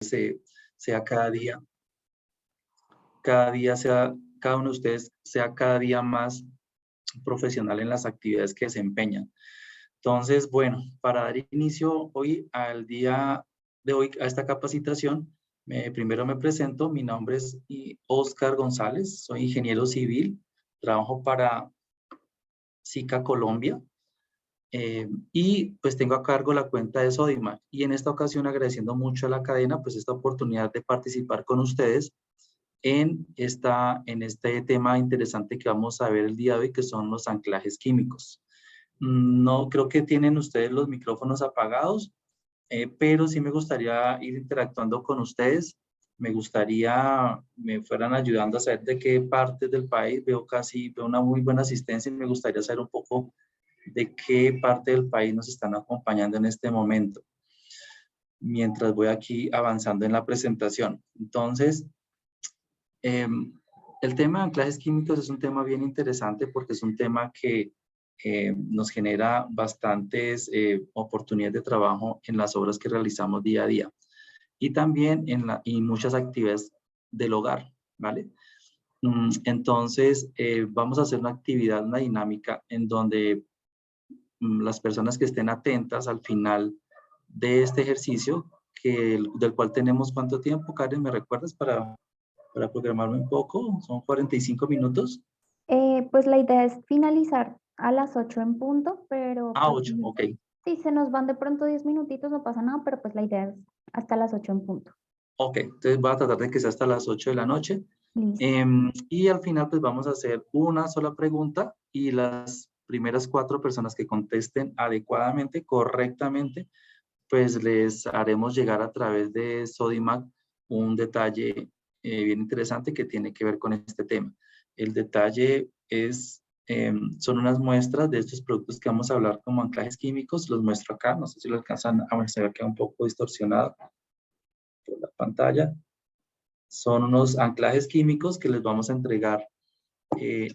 sea cada día cada uno de ustedes sea cada día más profesional en las actividades que desempeñan. Entonces, bueno, para dar inicio hoy al día de hoy a esta capacitación, primero me presento. Mi nombre es Oscar González, soy ingeniero civil, trabajo para SICA Colombia y pues tengo a cargo la cuenta de Sodimac. Y en esta ocasión agradeciendo mucho a la cadena pues esta oportunidad de participar con ustedes en este tema interesante que vamos a ver el día de hoy, que son los anclajes químicos. No creo que tienen ustedes los micrófonos apagados, pero sí me gustaría ir interactuando con ustedes. Me gustaría me fueran ayudando a saber de qué partes del país. Veo una muy buena asistencia y me gustaría saber un poco de qué parte del país nos están acompañando en este momento, mientras voy aquí avanzando en la presentación. Entonces, el tema de anclajes químicos es un tema bien interesante porque es un tema que nos genera bastantes oportunidades de trabajo en las obras que realizamos día a día y también en muchas actividades del hogar, ¿vale? Entonces, vamos a hacer una actividad, una dinámica en donde las personas que estén atentas al final de este ejercicio, del cual tenemos ¿cuánto tiempo, Karen? ¿Me recuerdas para programarme un poco? Son 45 minutos. Pues la idea es finalizar a las 8 en punto, pero pues 8, ok. si se nos van de pronto 10 minutitos no pasa nada, pero pues la idea es hasta las 8 en punto. Ok, entonces voy a tratar de que sea hasta las 8 de la noche. Listo. Y al final pues vamos a hacer una sola pregunta y las primeras 4 personas que contesten adecuadamente, correctamente, pues les haremos llegar a través de Sodimac un detalle bien interesante que tiene que ver con este tema. El detalle son unas muestras de estos productos que vamos a hablar como anclajes químicos. Los muestro acá, no sé si lo alcanzan a ver, se ve que un poco distorsionado por la pantalla. Son unos anclajes químicos que les vamos a entregar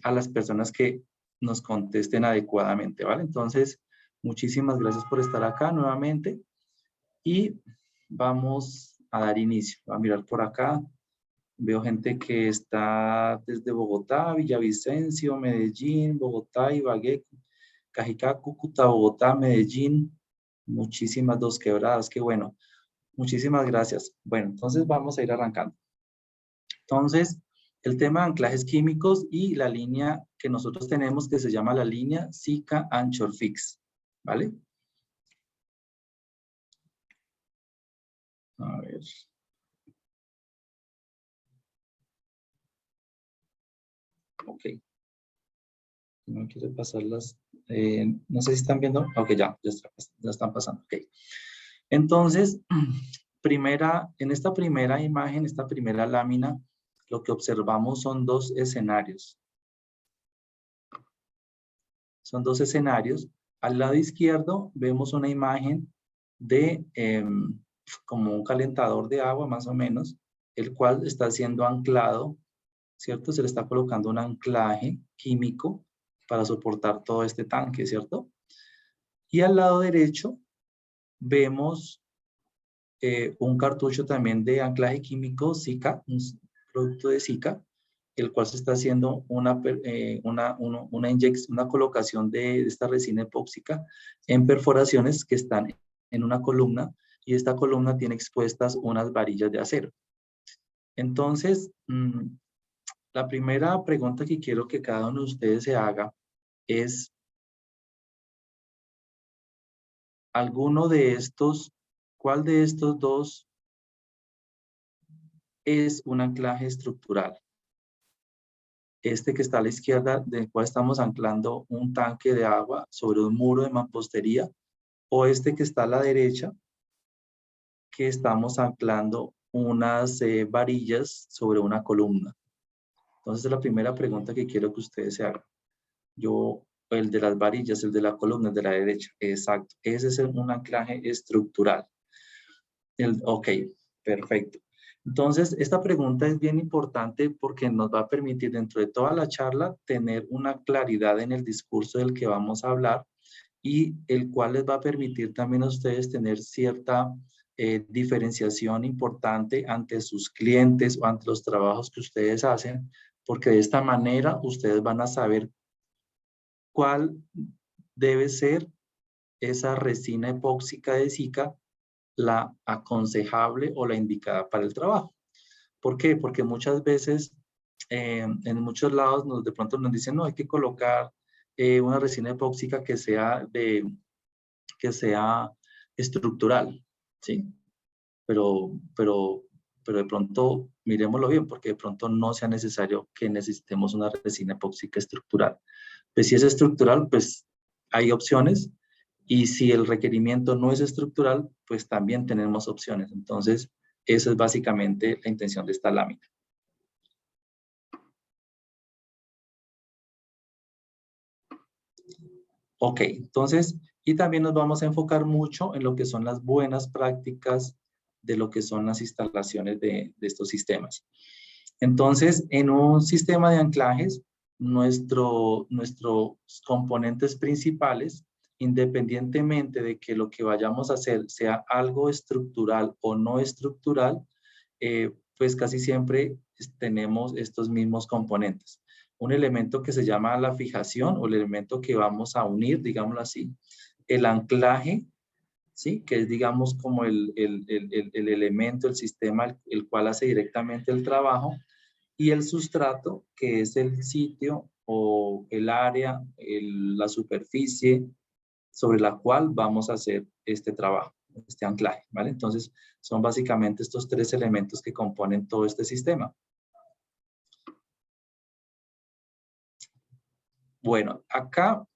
a las personas que nos contesten adecuadamente, ¿vale? Entonces, muchísimas gracias por estar acá nuevamente y vamos a dar inicio. Voy a mirar por acá. Veo gente que está desde Bogotá, Villavicencio, Medellín, Bogotá, Ibagué, Cajicá, Cúcuta, Bogotá, Medellín. Muchísimas Dos Quebradas, qué bueno. Muchísimas gracias. Bueno, entonces vamos a ir arrancando. Entonces, el tema de anclajes químicos y la línea que nosotros tenemos que se llama la línea SICA Anchor Fix, ¿vale? A ver. Ok. No quiero pasarlas. No sé si están viendo. Ok, ya están pasando. Ok. Entonces, en esta primera imagen, esta primera lámina, lo que observamos son 2 escenarios. Son 2 escenarios. Al lado izquierdo vemos una imagen de como un calentador de agua, más o menos, el cual está siendo anclado, ¿cierto? Se le está colocando un anclaje químico para soportar todo este tanque, ¿cierto? Y al lado derecho vemos un cartucho también de anclaje químico SICA, un producto de SICA, el cual se está haciendo una colocación de esta resina epóxica en perforaciones que están en una columna y esta columna tiene expuestas unas varillas de acero. Entonces, la primera pregunta que quiero que cada uno de ustedes se haga es, ¿cuál de estos dos es un anclaje estructural? Este que está a la izquierda, del cual estamos anclando un tanque de agua sobre un muro de mampostería, o este que está a la derecha, que estamos anclando unas varillas sobre una columna. Entonces, la primera pregunta que quiero que ustedes se hagan. El de las varillas, el de la columna, el de la derecha. Exacto. Ese es un anclaje estructural. Ok, perfecto. Entonces, esta pregunta es bien importante porque nos va a permitir dentro de toda la charla tener una claridad en el discurso del que vamos a hablar y el cual les va a permitir también a ustedes tener cierta diferenciación importante ante sus clientes o ante los trabajos que ustedes hacen, porque de esta manera ustedes van a saber cuál debe ser esa resina epóxica de Sika, la aconsejable o la indicada para el trabajo. ¿Por qué? Porque muchas veces en muchos lados de pronto nos dicen, no, hay que colocar una resina epóxica que sea estructural, ¿sí? Pero de pronto miremoslo bien, porque de pronto no sea necesario que necesitemos una resina epóxica estructural. Pues si es estructural, pues hay opciones, y si el requerimiento no es estructural, pues también tenemos opciones. Entonces, esa es básicamente la intención de esta lámina. Ok, entonces, y también nos vamos a enfocar mucho en lo que son las buenas prácticas de lo que son las instalaciones de estos sistemas. Entonces, en un sistema de anclajes, nuestros componentes principales, independientemente de que lo que vayamos a hacer sea algo estructural o no estructural, pues casi siempre tenemos estos mismos componentes. Un elemento que se llama la fijación, o el elemento que vamos a unir, digámoslo así, el anclaje, ¿sí? Que es, digamos, como el elemento, el sistema, el cual hace directamente el trabajo, y el sustrato, que es el sitio o el área, la superficie sobre la cual vamos a hacer este trabajo, este anclaje, ¿vale? Entonces, son básicamente estos tres elementos que componen todo este sistema. Bueno, acá,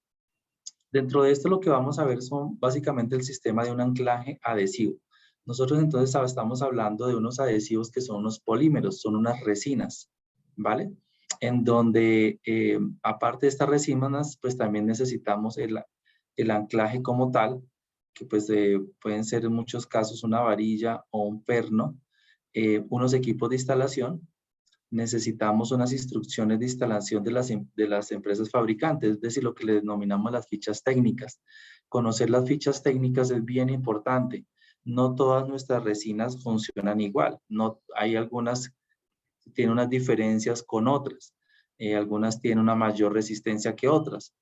dentro de esto lo que vamos a ver son básicamente el sistema de un anclaje adhesivo. Nosotros entonces estamos hablando de unos adhesivos que son unos polímeros, son unas resinas, ¿vale? En donde, aparte de estas resinas, pues también necesitamos el anclaje como tal, que pues pueden ser en muchos casos una varilla o un perno, unos equipos de instalación. Necesitamos unas instrucciones de instalación de las empresas fabricantes, es decir, lo que le denominamos las fichas técnicas. Conocer las fichas técnicas es bien importante. No todas nuestras resinas funcionan igual. No, hay algunas que tienen unas diferencias con otras. Algunas tienen una mayor resistencia que otras.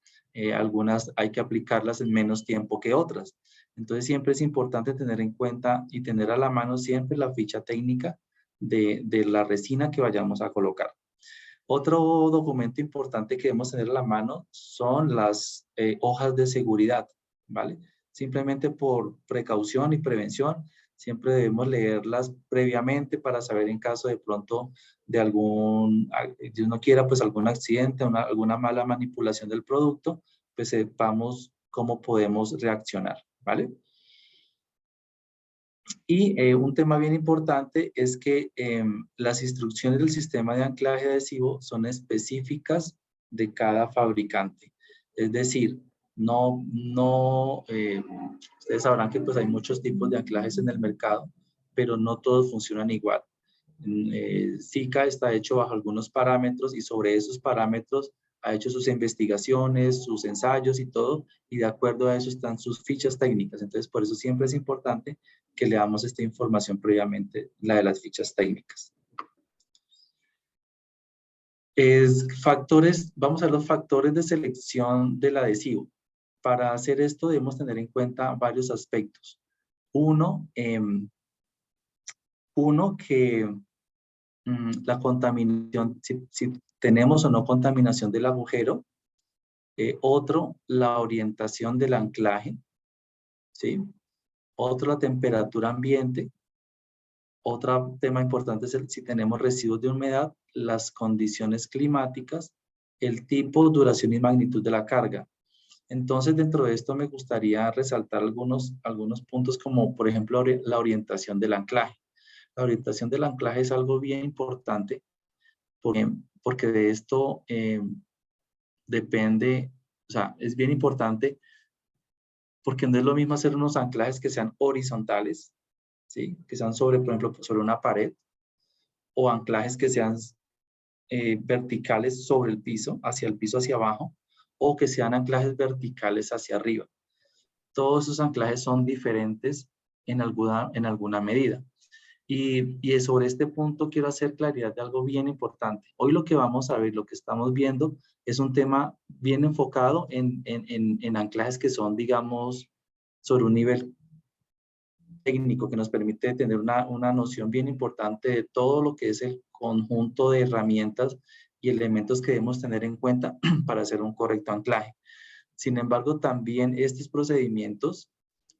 Algunas hay que aplicarlas en menos tiempo que otras. Entonces siempre es importante tener en cuenta y tener a la mano siempre la ficha técnica de la resina que vayamos a colocar. Otro documento importante que debemos tener a la mano son las hojas de seguridad, ¿vale? Simplemente por precaución y prevención, siempre debemos leerlas previamente para saber en caso de pronto de Dios no quiera, pues algún accidente, alguna mala manipulación del producto, pues sepamos cómo podemos reaccionar, ¿vale? Y un tema bien importante es que las instrucciones del sistema de anclaje adhesivo son específicas de cada fabricante. Es decir, ustedes sabrán que pues hay muchos tipos de anclajes en el mercado, pero no todos funcionan igual. Sika está hecho bajo algunos parámetros y sobre esos parámetros ha hecho sus investigaciones, sus ensayos y todo, y de acuerdo a eso están sus fichas técnicas. Entonces, por eso siempre es importante que le damos esta información previamente, la de las fichas técnicas. Vamos a ver los factores de selección del adhesivo. Para hacer esto debemos tener en cuenta varios aspectos. Uno, que la contaminación, si tenemos o no contaminación del agujero. Otro, la orientación del anclaje, ¿sí? Otro, la temperatura ambiente. Otro tema importante es si tenemos residuos de humedad, las condiciones climáticas, el tipo, duración y magnitud de la carga. Entonces, dentro de esto me gustaría resaltar algunos puntos como, por ejemplo, la orientación del anclaje. La orientación del anclaje es algo bien importante porque de esto depende, o sea, es bien importante porque no es lo mismo hacer unos anclajes que sean horizontales, ¿sí? Que sean sobre, por ejemplo, sobre una pared, o anclajes que sean verticales sobre el piso hacia abajo, o que sean anclajes verticales hacia arriba. Todos esos anclajes son diferentes en alguna medida. Y sobre este punto quiero hacer claridad de algo bien importante. Hoy lo que vamos a ver, lo que estamos viendo, es un tema bien enfocado en anclajes que son, digamos, sobre un nivel técnico que nos permite tener una noción bien importante de todo lo que es el conjunto de herramientas y elementos que debemos tener en cuenta para hacer un correcto anclaje. Sin embargo, también estos procedimientos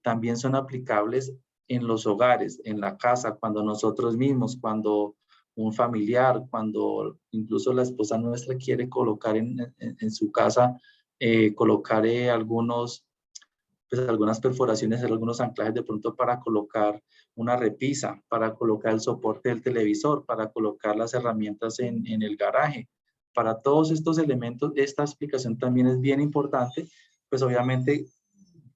también son aplicables en los hogares, en la casa, cuando nosotros mismos, cuando un familiar, cuando incluso la esposa nuestra quiere colocar en su casa, colocar algunas perforaciones, algunos anclajes de pronto para colocar una repisa, para colocar el soporte del televisor, para colocar las herramientas en el garaje. Para todos estos elementos, esta explicación también es bien importante, pues obviamente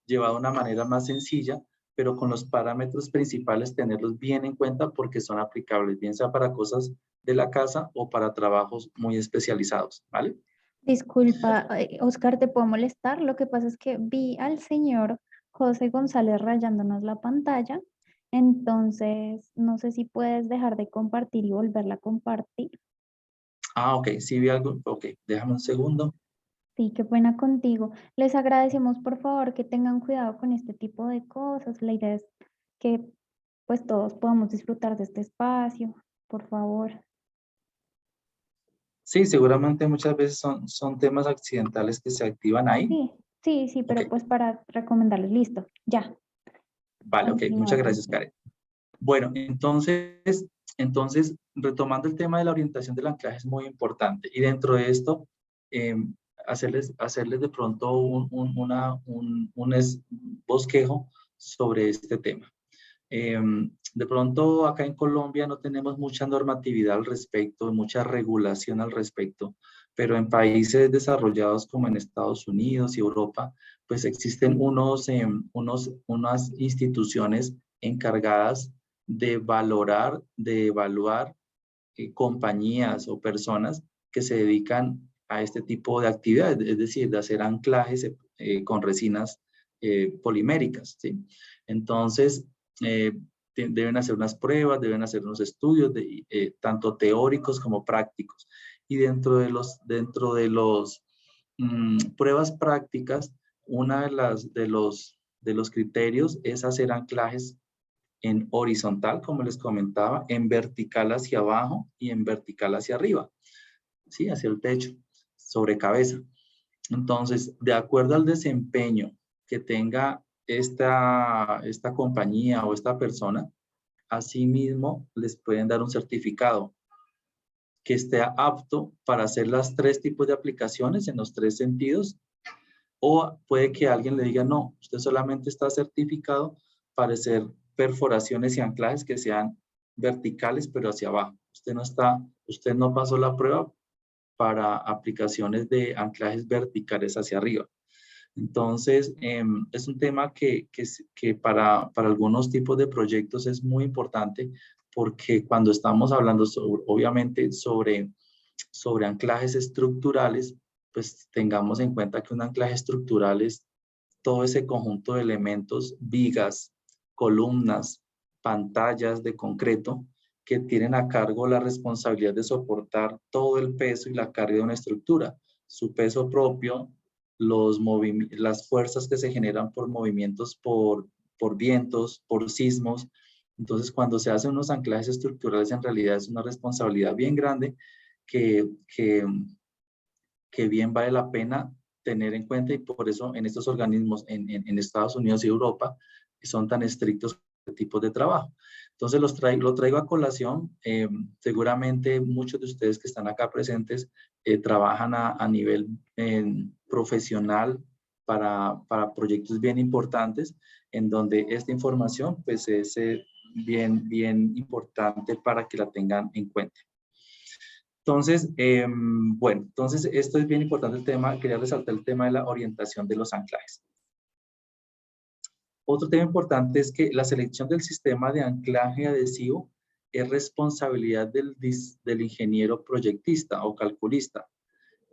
llevado de una manera más sencilla, pero con los parámetros principales tenerlos bien en cuenta porque son aplicables, bien sea para cosas de la casa o para trabajos muy especializados, ¿vale? Disculpa, Oscar, ¿te puedo molestar? Lo que pasa es que vi al señor José González rayándonos la pantalla, entonces no sé si puedes dejar de compartir y volverla a compartir. Ah, ok, sí vi algo, ok, déjame un segundo. Sí, qué pena contigo. Les agradecemos, por favor, que tengan cuidado con este tipo de cosas. La idea es que pues todos podamos disfrutar de este espacio, por favor. Sí, seguramente muchas veces son temas accidentales que se activan ahí. Sí, sí, sí, Ok, pero pues para recomendarles, listo, ya, vale, ok, continúa, muchas gracias, Cristian. Karen. Bueno, entonces, retomando el tema de la orientación del anclaje es muy importante. Y dentro de esto, eh, hacerles de pronto un bosquejo sobre este tema. De pronto acá en Colombia no tenemos mucha normatividad al respecto, mucha regulación al respecto, pero en países desarrollados como en Estados Unidos y Europa, pues existen unas instituciones encargadas de valorar, de evaluar compañías o personas que se dedican a este tipo de actividades, es decir, de hacer anclajes con resinas poliméricas, ¿sí? Entonces, eh, deben hacer unas pruebas, deben hacer unos estudios, tanto teóricos como prácticos. Y dentro de los pruebas prácticas, una de los criterios es hacer anclajes en horizontal, como les comentaba, en vertical hacia abajo y en vertical hacia arriba, ¿sí? Hacia el techo, sobre cabeza. Entonces, de acuerdo al desempeño que tenga esta compañía o esta persona, asimismo les pueden dar un certificado que esté apto para hacer las 3 tipos de aplicaciones en los 3 sentidos, o puede que alguien le diga, no, usted solamente está certificado para hacer perforaciones y anclajes que sean verticales, pero hacia abajo. Usted no pasó la prueba para aplicaciones de anclajes verticales hacia arriba. Entonces, es un tema que para algunos tipos de proyectos es muy importante porque cuando estamos hablando obviamente sobre anclajes estructurales, pues tengamos en cuenta que un anclaje estructural es todo ese conjunto de elementos, vigas, columnas, pantallas de concreto que tienen a cargo la responsabilidad de soportar todo el peso y la carga de una estructura, su peso propio, las fuerzas que se generan por movimientos, por vientos, por sismos. Entonces, cuando se hacen unos anclajes estructurales, en realidad es una responsabilidad bien grande que, que, que bien vale la pena tener en cuenta, y por eso en estos organismos en Estados Unidos y Europa son tan estrictos con este tipo de trabajo. Entonces lo traigo a colación. Seguramente muchos de ustedes que están acá presentes trabajan a nivel profesional para proyectos bien importantes, en donde esta información pues es bien importante para que la tengan en cuenta. Entonces, bueno, entonces esto es bien importante el tema, quería resaltar el tema de la orientación de los anclajes. Otro tema importante es que la selección del sistema de anclaje adhesivo es responsabilidad del ingeniero proyectista o calculista,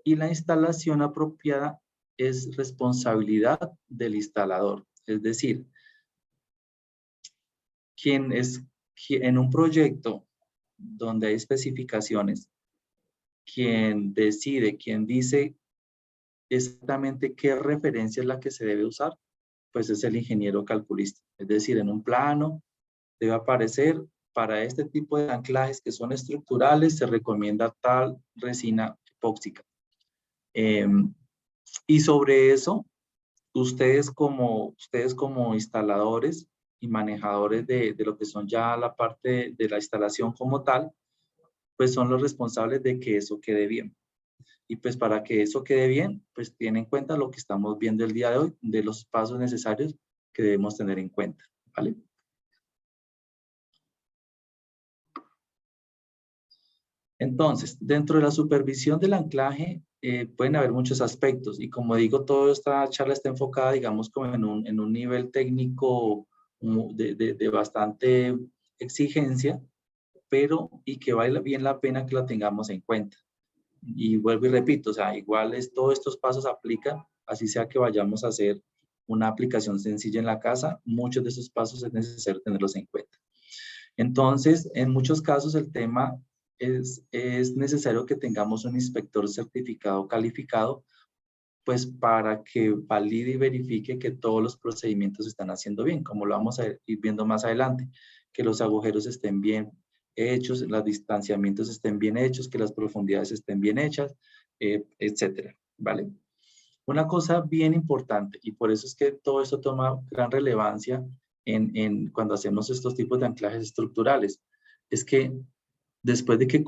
y la instalación apropiada es responsabilidad del instalador. Es decir, En un proyecto donde hay especificaciones, quien decide, quien dice exactamente qué referencia es la que se debe usar, pues es el ingeniero calculista. Es decir, en un plano debe aparecer, para este tipo de anclajes que son estructurales, se recomienda tal resina epóxica. Y sobre eso, ustedes como instaladores y manejadores de lo que son ya la parte de la instalación como tal, pues son los responsables de que eso quede bien. Y pues para que eso quede bien, pues tienen en cuenta lo que estamos viendo el día de hoy, de los pasos necesarios que debemos tener en cuenta, ¿vale? Entonces, dentro de la supervisión del anclaje, pueden haber muchos aspectos. Y como digo, toda esta charla está enfocada, digamos, como en un nivel técnico de bastante exigencia, pero y que vale bien la pena que la tengamos en cuenta. Y vuelvo y repito, o sea, igual todos estos pasos aplican, así sea que vayamos a hacer una aplicación sencilla en la casa, muchos de esos pasos es necesario tenerlos en cuenta. Entonces, en muchos casos el tema es necesario que tengamos un inspector certificado calificado, pues para que valide y verifique que todos los procedimientos se están haciendo bien, como lo vamos a ir viendo más adelante, que los agujeros estén bien hechos, los distanciamientos estén bien hechos, que las profundidades estén bien hechas, etcétera, ¿vale? Una cosa bien importante, y por eso es que todo esto toma gran relevancia cuando hacemos estos tipos de anclajes estructurales, es que después de que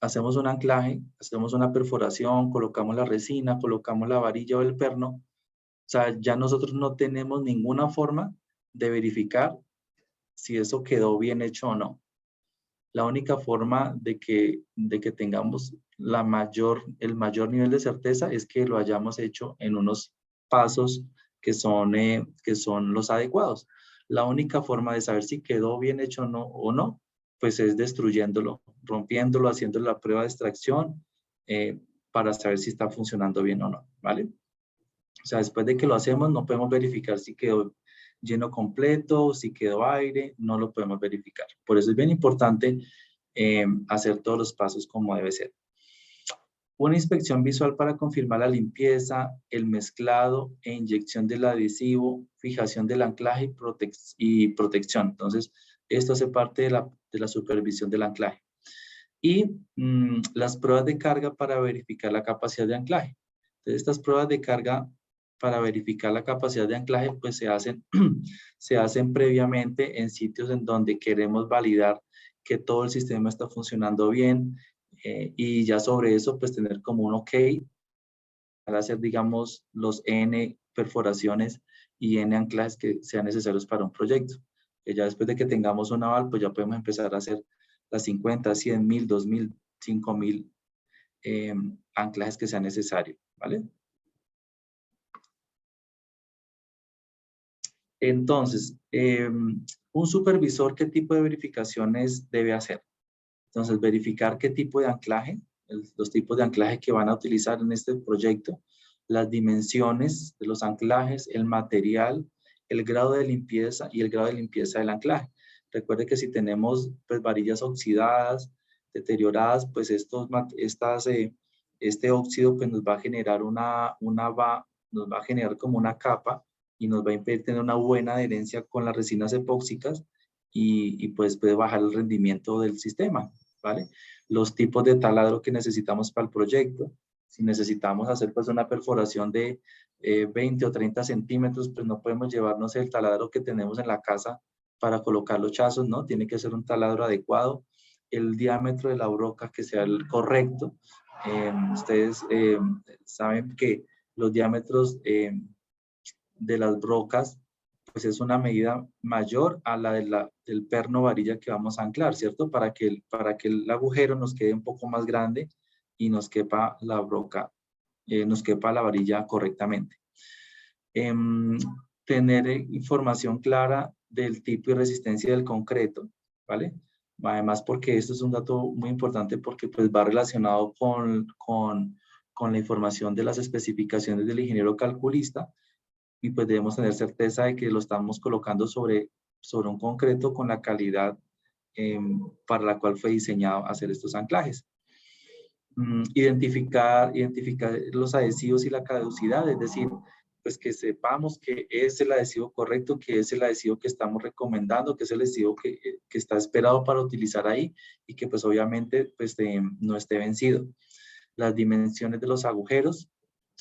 hacemos un anclaje, hacemos una perforación, colocamos la resina, colocamos la varilla o el perno, o sea, ya nosotros no tenemos ninguna forma de verificar si eso quedó bien hecho o no. La única forma de que tengamos el mayor nivel de certeza es que lo hayamos hecho en unos pasos que son los adecuados. La única forma de saber si quedó bien hecho o no, pues es destruyéndolo, rompiéndolo, haciendo la prueba de extracción para saber si está funcionando bien o no, ¿vale? O sea, después de que lo hacemos, no podemos verificar si quedó lleno completo, si quedó aire, no lo podemos verificar. Por eso es bien importante hacer todos los pasos como debe ser. Una inspección visual para confirmar la limpieza, el mezclado e inyección del adhesivo, fijación del anclaje y protección. Entonces, esto hace parte de la supervisión del anclaje. Y las pruebas de carga para verificar la capacidad de anclaje. Entonces, estas pruebas de carga para verificar la capacidad de anclaje, pues se hacen previamente en sitios en donde queremos validar que todo el sistema está funcionando bien y ya sobre eso, pues tener como un OK para hacer, digamos, los N perforaciones y N anclajes que sean necesarios para un proyecto. Que ya después de que tengamos un aval, pues ya podemos empezar a hacer las 50, 100, 1000, 2000, 5000 anclajes que sean necesarios, ¿vale? Entonces, un supervisor, ¿qué tipo de verificaciones debe hacer? Entonces, verificar qué tipo de anclaje, los tipos de anclaje que van a utilizar en este proyecto, las dimensiones de los anclajes, el material, el grado de limpieza y el grado de limpieza del anclaje. Recuerde que si tenemos pues, varillas oxidadas, deterioradas, pues este óxido pues, nos va a generar nos va a generar como una capa y nos va a impedir tener una buena adherencia con las resinas epóxicas y pues puede bajar el rendimiento del sistema, ¿vale? Los tipos de taladro que necesitamos para el proyecto. Si necesitamos hacer pues una perforación de 20 o 30 centímetros, pues no podemos llevarnos el taladro que tenemos en la casa para colocar los chazos, ¿no? Tiene que ser un taladro adecuado. El diámetro de la broca que sea el correcto. Ustedes saben que los diámetros de las brocas pues es una medida mayor a la, del perno varilla que vamos a anclar, ¿cierto? Para que el agujero nos quede un poco más grande y nos quepa la broca, nos quepa la varilla correctamente. Tener información clara del tipo y resistencia del concreto, ¿vale? Además, porque esto es un dato muy importante porque pues va relacionado con la información de las especificaciones del ingeniero calculista y pues debemos tener certeza de que lo estamos colocando sobre sobre un concreto con la calidad para la cual fue diseñado hacer estos anclajes. Identificar los adhesivos y la caducidad, es decir, pues que sepamos que es el adhesivo correcto, que es el adhesivo que estamos recomendando, que es el adhesivo que está esperado para utilizar ahí y que pues obviamente pues, no esté vencido. Las dimensiones de los agujeros,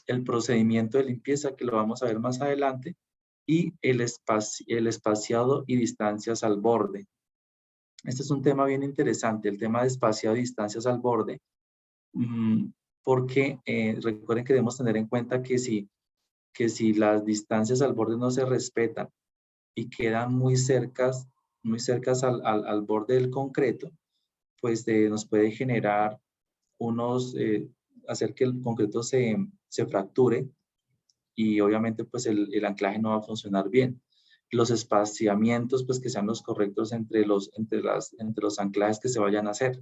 el procedimiento de limpieza que lo vamos a ver más adelante y el espaciado y distancias al borde. Este es un tema bien interesante, el tema de espaciado y distancias al borde, porque recuerden que debemos tener en cuenta que si las distancias al borde no se respetan y quedan muy cercas al borde del concreto, pues nos puede generar hacer que el concreto se fracture y obviamente pues el anclaje no va a funcionar bien. Los espaciamientos pues que sean los correctos entre los anclajes que se vayan a hacer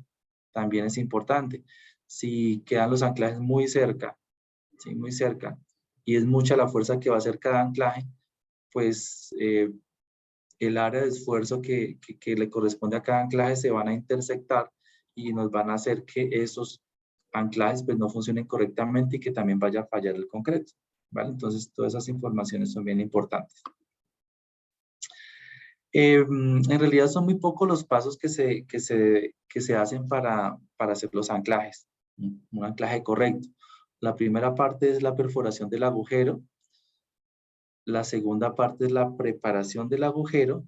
también es importante. Si quedan los anclajes muy cerca, ¿sí? Muy cerca, y es mucha la fuerza que va a hacer cada anclaje, pues el área de esfuerzo que le corresponde a cada anclaje se van a intersectar y nos van a hacer que esos anclajes pues no funcionen correctamente y que también vaya a fallar el concreto, ¿vale? Entonces todas esas informaciones son bien importantes. En realidad son muy pocos los pasos que se hacen para hacer los anclajes, un anclaje correcto. La primera parte es la perforación del agujero. La segunda parte es la preparación del agujero.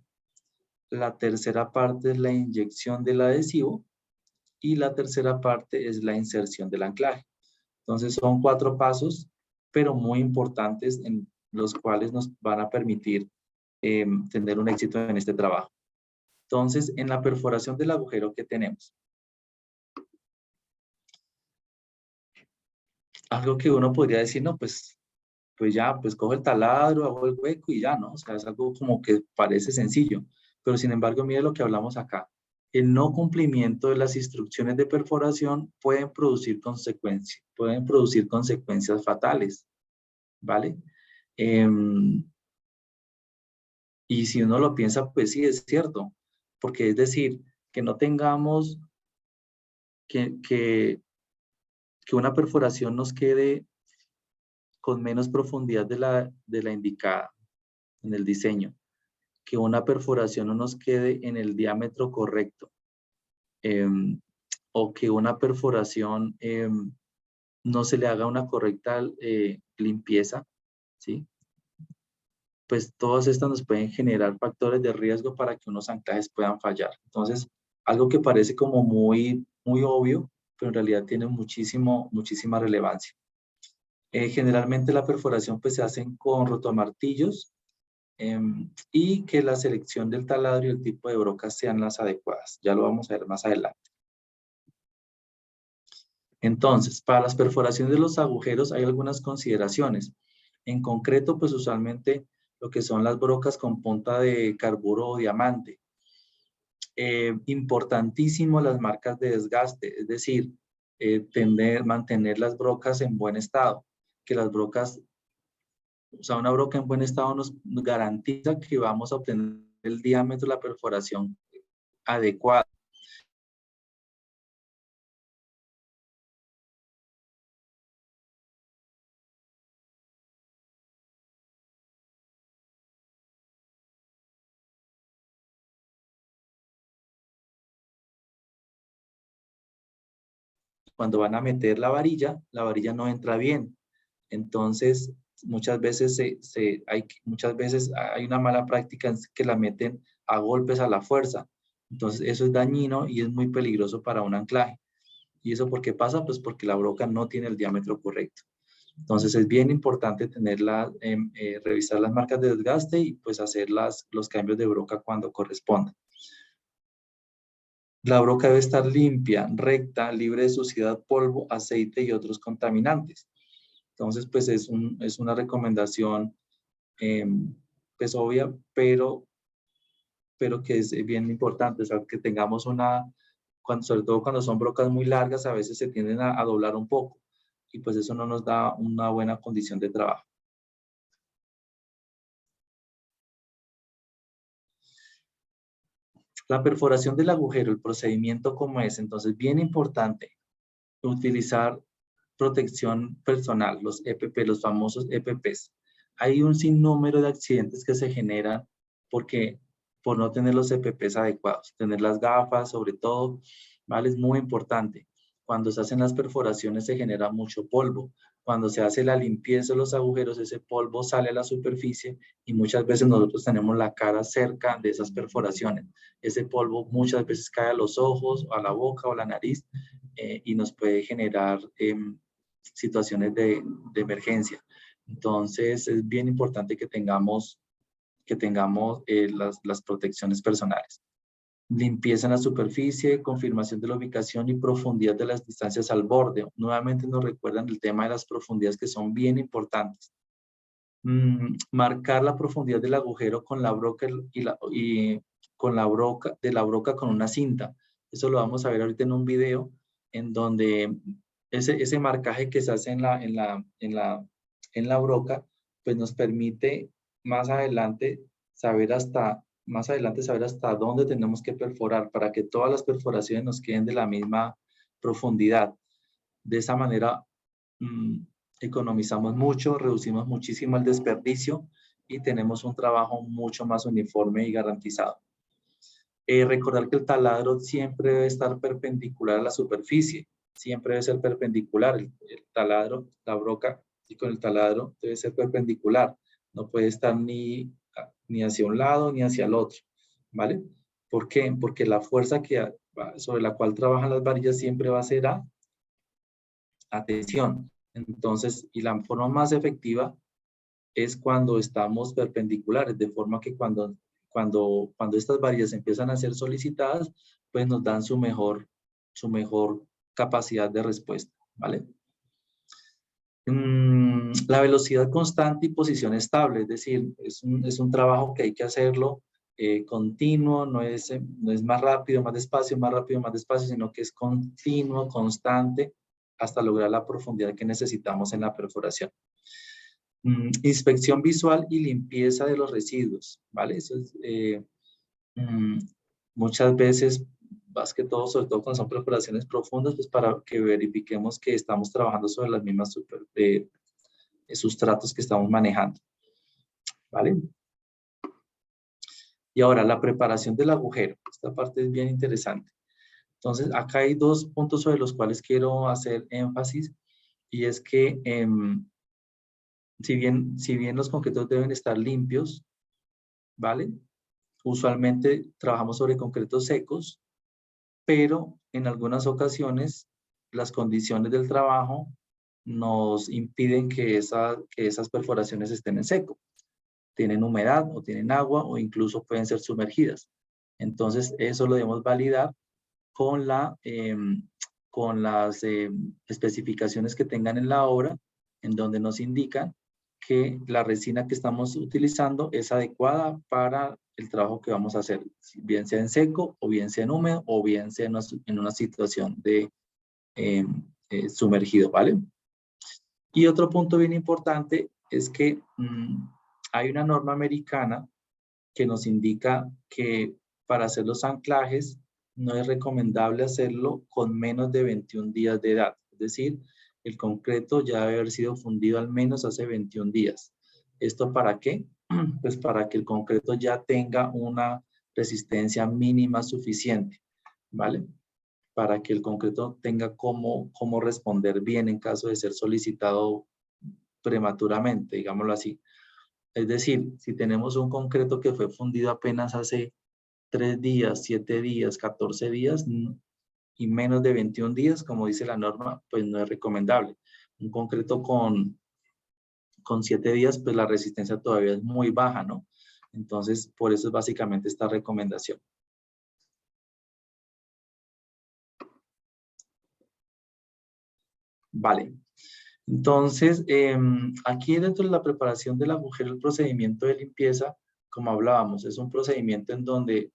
La tercera parte es la inyección del adhesivo. Y la tercera parte es la inserción del anclaje. Entonces son 4 pasos, pero muy importantes en los cuales nos van a permitir tener un éxito en este trabajo. Entonces, en la perforación del agujero, ¿qué tenemos? Algo que uno podría decir, no, pues ya, pues cojo el taladro, hago el hueco y ya, ¿no? O sea, es algo como que parece sencillo. Pero sin embargo, mire lo que hablamos acá. El no cumplimiento de las instrucciones de perforación pueden producir consecuencias fatales, ¿vale? Y si uno lo piensa, pues sí, es cierto. Porque es decir, que no tengamos que una perforación nos quede con menos profundidad de la indicada en el diseño, que una perforación no nos quede en el diámetro correcto, o que una perforación no se le haga una correcta limpieza, ¿sí? Pues todas estas nos pueden generar factores de riesgo para que unos anclajes puedan fallar. Entonces, algo que parece como muy obvio, pero en realidad tiene muchísima relevancia. Generalmente la perforación pues se hacen con rotomartillos y que la selección del taladro y el tipo de brocas sean las adecuadas. Ya lo vamos a ver más adelante. Entonces, para las perforaciones de los agujeros hay algunas consideraciones. En concreto, pues usualmente lo que son las brocas con punta de carburo o diamante. Importantísimo las marcas de desgaste, es decir, mantener las brocas en buen estado, que las brocas, o sea, una broca en buen estado nos garantiza que vamos a obtener el diámetro de la perforación adecuado. Cuando van a meter la varilla no entra bien. Entonces, muchas veces hay una mala práctica que la meten a golpes a la fuerza. Entonces, eso es dañino y es muy peligroso para un anclaje. ¿Y eso por qué pasa? Pues porque la broca no tiene el diámetro correcto. Entonces, es bien importante revisar las marcas de desgaste y pues hacer los cambios de broca cuando corresponda. La broca debe estar limpia, recta, libre de suciedad, polvo, aceite y otros contaminantes. Entonces, pues es una recomendación pues obvia, pero que es bien importante, o sea, que tengamos sobre todo cuando son brocas muy largas, a veces se tienden a doblar un poco y pues eso no nos da una buena condición de trabajo. La perforación del agujero, el procedimiento como es, entonces bien importante utilizar protección personal, los EPP, los famosos EPPs. Hay un sinnúmero de accidentes que se generan porque por no tener los EPPs adecuados, tener las gafas sobre todo, ¿vale? Es muy importante. Cuando se hacen las perforaciones se genera mucho polvo. Cuando se hace la limpieza de los agujeros, ese polvo sale a la superficie y muchas veces nosotros tenemos la cara cerca de esas perforaciones. Ese polvo muchas veces cae a los ojos, a la boca o a la nariz y nos puede generar situaciones de emergencia. Entonces es bien importante que tengamos las protecciones personales. Limpieza en la superficie, confirmación de la ubicación y profundidad de las distancias al borde. Nuevamente nos recuerdan el tema de las profundidades que son bien importantes. Marcar la profundidad del agujero con la broca con la broca con una cinta. Eso lo vamos a ver ahorita en un video en donde ese marcaje que se hace en la broca, pues nos permite más adelante saber hasta dónde tenemos que perforar para que todas las perforaciones nos queden de la misma profundidad. De esa manera economizamos mucho, reducimos muchísimo el desperdicio y tenemos un trabajo mucho más uniforme y garantizado. Recordar que el taladro siempre debe estar perpendicular a la superficie, siempre debe ser perpendicular. El taladro, la broca y con el taladro debe ser perpendicular. No puede estar ni hacia un lado ni hacia el otro, ¿vale? ¿Por qué? Porque la fuerza sobre la cual trabajan las varillas siempre va a ser a tensión. Entonces, y la forma más efectiva es cuando estamos perpendiculares, de forma que cuando estas varillas empiezan a ser solicitadas, pues nos dan su mejor capacidad de respuesta, ¿vale? La velocidad constante y posición estable, es decir, es un trabajo que hay que hacerlo continuo, no es más rápido, más despacio, más rápido, más despacio, sino que es continuo, constante, hasta lograr la profundidad que necesitamos en la perforación. Inspección visual y limpieza de los residuos, ¿vale? Eso es, muchas veces, más que todo, sobre todo cuando son perforaciones profundas, pues para que verifiquemos que estamos trabajando sobre las mismas sustratos que estamos manejando, ¿vale? Y ahora, la preparación del agujero. Esta parte es bien interesante. Entonces, acá hay dos puntos sobre los cuales quiero hacer énfasis, y es que si bien los concretos deben estar limpios, ¿vale? Usualmente trabajamos sobre concretos secos, pero en algunas ocasiones las condiciones del trabajo nos impiden que esas perforaciones estén en seco. Tienen humedad o tienen agua o incluso pueden ser sumergidas. Entonces, eso lo debemos validar con las especificaciones que tengan en la obra, en donde nos indican que la resina que estamos utilizando es adecuada para el trabajo que vamos a hacer, bien sea en seco, o bien sea en húmedo, o bien sea en una situación de sumergido, ¿vale? Y otro punto bien importante es que hay una norma americana que nos indica que para hacer los anclajes no es recomendable hacerlo con menos de 21 días de edad. Es decir, el concreto ya debe haber sido fundido al menos hace 21 días. ¿Esto para qué? Pues para que el concreto ya tenga una resistencia mínima suficiente, ¿vale? Para que el concreto tenga cómo responder bien en caso de ser solicitado prematuramente, digámoslo así. Es decir, si tenemos un concreto que fue fundido apenas hace 3 días, 7 días, 14 días y menos de 21 días, como dice la norma, pues no es recomendable. Un concreto con 7 días, pues la resistencia todavía es muy baja, ¿no? Entonces, por eso es básicamente esta recomendación. Vale. Entonces, aquí dentro de la preparación del agujero, el procedimiento de limpieza, como hablábamos, es un procedimiento en donde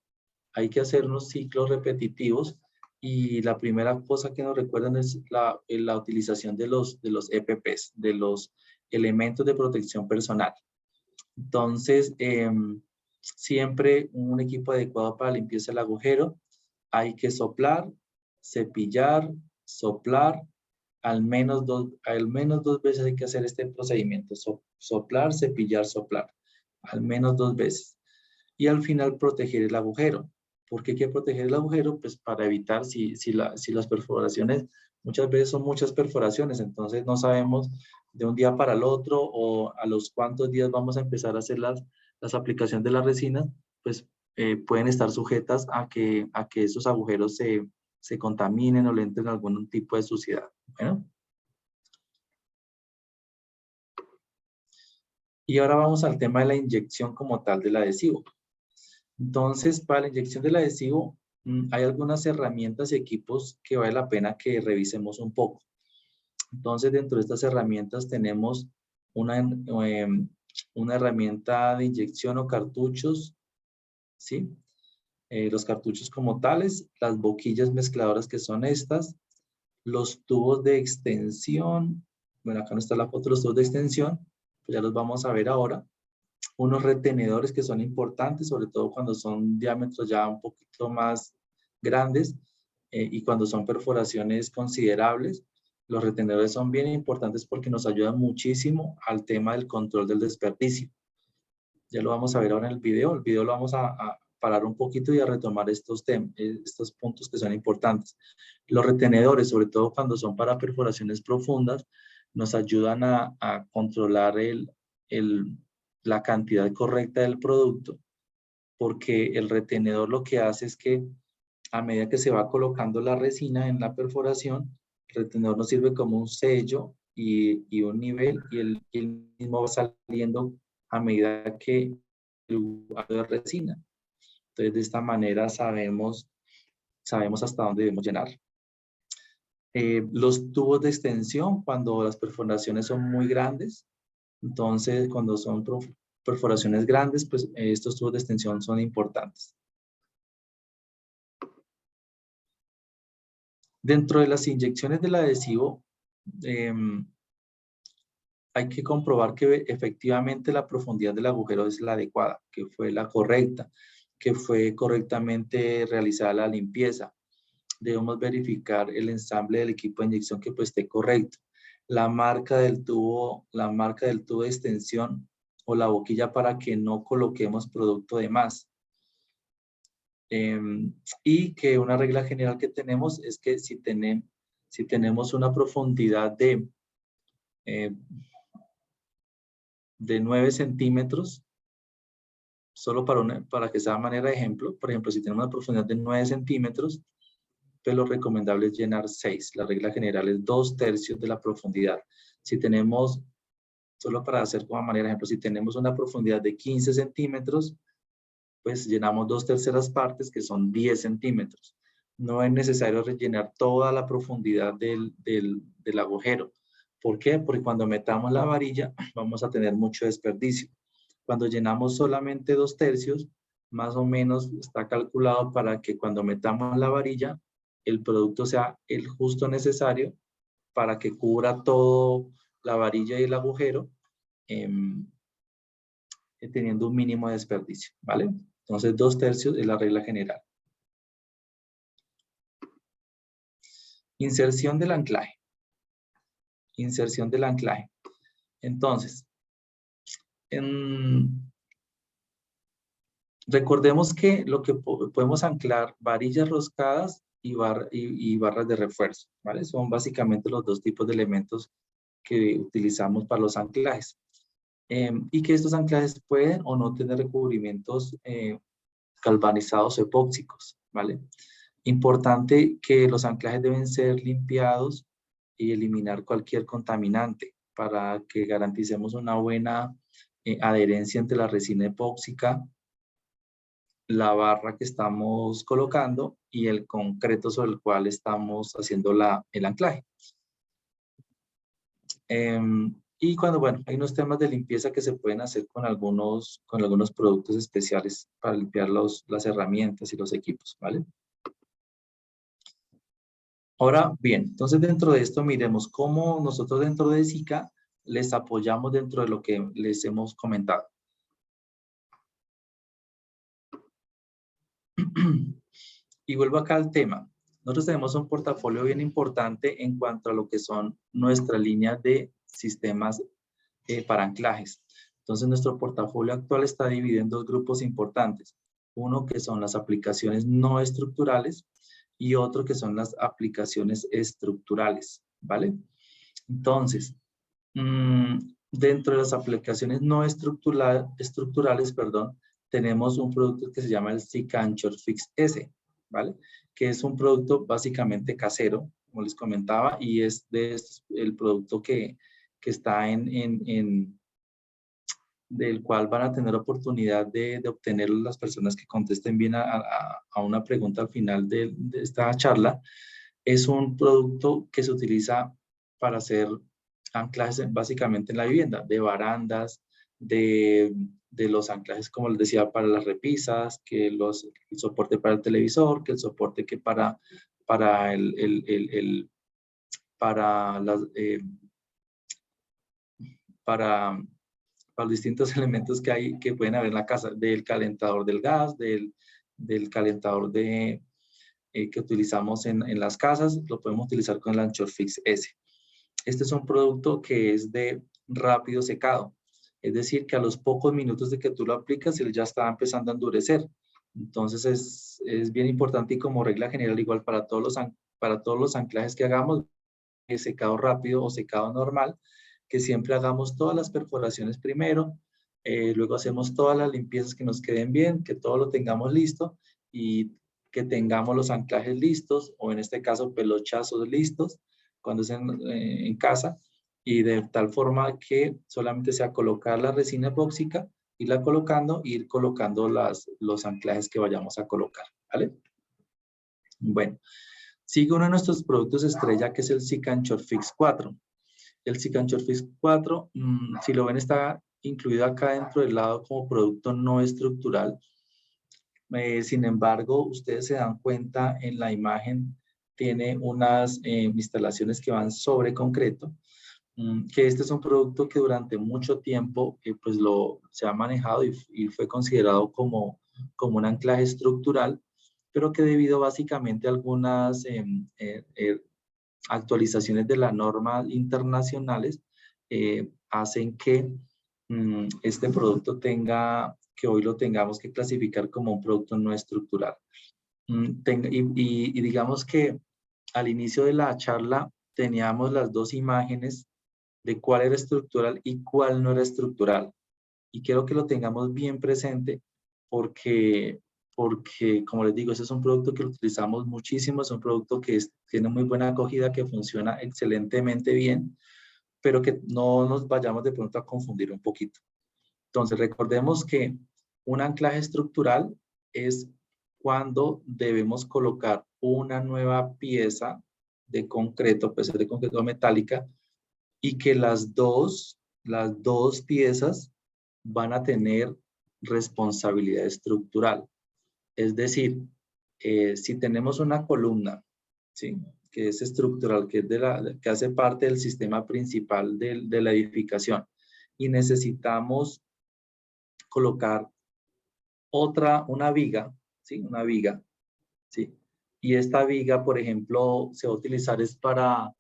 hay que hacer unos ciclos repetitivos y la primera cosa que nos recuerdan es la utilización de los EPPs, de los elementos de protección personal. Entonces, siempre un equipo adecuado para limpieza del agujero. Hay que soplar, cepillar, soplar. Al menos dos veces hay que hacer este procedimiento. Soplar, cepillar, soplar. Al menos 2 veces. Y al final proteger el agujero. ¿Por qué hay que proteger el agujero? Pues para evitar si las perforaciones, muchas veces son muchas perforaciones, entonces no sabemos de un día para el otro o a los cuántos días vamos a empezar a hacer las aplicaciones de la resina, pues pueden estar sujetas a que esos agujeros se contaminen o le entren algún tipo de suciedad. Bueno. Y ahora vamos al tema de la inyección como tal del adhesivo. Entonces, para la inyección del adhesivo, hay algunas herramientas y equipos que vale la pena que revisemos un poco. Entonces, dentro de estas herramientas tenemos una herramienta de inyección o cartuchos, ¿sí? Los cartuchos como tales, las boquillas mezcladoras que son estas, los tubos de extensión, bueno, acá no está la foto de los tubos de extensión, pues ya los vamos a ver ahora. Unos retenedores que son importantes, sobre todo cuando son diámetros ya un poquito más grandes y cuando son perforaciones considerables. Los retenedores son bien importantes porque nos ayudan muchísimo al tema del control del desperdicio. Ya lo vamos a ver ahora en el video. El video lo vamos a parar un poquito y a retomar estos puntos que son importantes. Los retenedores, sobre todo cuando son para perforaciones profundas, nos ayudan a controlar la cantidad correcta del producto, porque el retenedor lo que hace es que a medida que se va colocando la resina en la perforación, el retenedor nos sirve como un sello y un nivel, y el mismo va saliendo a medida que el usuario de resina. Entonces, de esta manera sabemos hasta dónde debemos llenar. Los tubos de extensión, cuando las perforaciones son muy grandes, entonces cuando son perforaciones grandes, pues estos tubos de extensión son importantes. Dentro de las inyecciones del adhesivo, hay que comprobar que efectivamente la profundidad del agujero es la adecuada, que fue la correcta, que fue correctamente realizada la limpieza. Debemos verificar el ensamble del equipo de inyección que pues esté correcto. La marca del tubo de extensión o la boquilla para que no coloquemos producto de más. Y que una regla general que tenemos es que si tenemos una profundidad de 9 centímetros, solo para que sea manera de ejemplo, por ejemplo, si tenemos una profundidad de 9 centímetros, pues lo recomendable es llenar 6. La regla general es 2/3 de la profundidad. Si tenemos, solo para hacer como manera de ejemplo, si tenemos una profundidad de 15 centímetros, pues llenamos 2/3 partes, que son 10 centímetros. No es necesario rellenar toda la profundidad del agujero. ¿Por qué? Porque cuando metamos la varilla vamos a tener mucho desperdicio. Cuando llenamos solamente 2/3, más o menos está calculado para que cuando metamos la varilla, el producto sea el justo necesario para que cubra todo la varilla y el agujero, teniendo un mínimo de desperdicio, ¿vale? Entonces, 2/3 es la regla general. Inserción del anclaje. Inserción del anclaje. Entonces, recordemos que lo que podemos anclar varillas roscadas y barras de refuerzo, ¿vale? Son básicamente los dos tipos de elementos que utilizamos para los anclajes. Y que estos anclajes pueden o no tener recubrimientos galvanizados o epóxicos, ¿vale? Importante que los anclajes deben ser limpiados y eliminar cualquier contaminante para que garanticemos una buena adherencia entre la resina epóxica, la barra que estamos colocando y el concreto sobre el cual estamos haciendo el anclaje. Y bueno, hay unos temas de limpieza que se pueden hacer con algunos productos especiales para limpiar las herramientas y los equipos, ¿vale? Ahora bien, entonces dentro de esto miremos cómo nosotros dentro de SICA les apoyamos dentro de lo que les hemos comentado. Y vuelvo acá al tema. Nosotros tenemos un portafolio bien importante en cuanto a lo que son nuestras líneas de sistemas para anclajes. Entonces, nuestro portafolio actual está dividido en dos grupos importantes. Uno que son las aplicaciones no estructurales y otro que son las aplicaciones estructurales, ¿vale? Entonces, dentro de las aplicaciones no estructurales, perdón, tenemos un producto que se llama el SIG-Anchor Fix S, ¿vale? Que es un producto básicamente casero, como les comentaba, y es el producto que está del cual van a tener oportunidad de obtener las personas que contesten bien a una pregunta al final de esta charla. Es un producto que se utiliza para hacer anclajes básicamente en la vivienda, de barandas, de los anclajes, como les decía, para las repisas, que el soporte para el televisor, que el soporte que para para los distintos elementos que pueden haber en la casa, del calentador del gas, del calentador que utilizamos en las casas, lo podemos utilizar con el Anchor Fix S. Este es un producto que es de rápido secado, es decir, que a los pocos minutos de que tú lo aplicas, él ya está empezando a endurecer. Entonces es bien importante y como regla general, igual para todos los anclajes que hagamos, secado rápido o secado normal, que siempre hagamos todas las perforaciones primero, luego hacemos todas las limpiezas que nos queden bien, que todo lo tengamos listo y que tengamos los anclajes listos, o en este caso pelochazos listos, cuando es en casa, y de tal forma que solamente sea colocar la resina epóxica, irla colocando e ir colocando los anclajes que vayamos a colocar, ¿vale? Bueno, sigue uno de nuestros productos estrella, que es el SIG-Anchor Fix 4. El SIG-Anchor Fix 4, si lo ven, está incluido acá dentro del lado como producto no estructural. Sin embargo, ustedes se dan cuenta en la imagen, tiene unas instalaciones que van sobre concreto, que este es un producto que durante mucho tiempo pues se ha manejado y fue considerado como un anclaje estructural, pero que debido básicamente a algunas actualizaciones de las normas internacionales hacen que este producto que hoy lo tengamos que clasificar como un producto no estructural. Y digamos que al inicio de la charla teníamos las dos imágenes de cuál era estructural y cuál no era estructural. Y quiero que lo tengamos bien presente porque, como les digo, ese es un producto que lo utilizamos muchísimo, es un producto que tiene muy buena acogida, que funciona excelentemente bien, pero que no nos vayamos de pronto a confundir un poquito. Entonces, recordemos que un anclaje estructural es cuando debemos colocar una nueva pieza de concreto, pues de concreto metálica, y que las dos piezas van a tener responsabilidad estructural. Es decir, si tenemos una columna, ¿sí?, que es estructural, que hace parte del sistema principal de la edificación, y necesitamos colocar una viga, ¿sí? Una viga, ¿sí? Y esta viga, por ejemplo, se va a utilizar es para,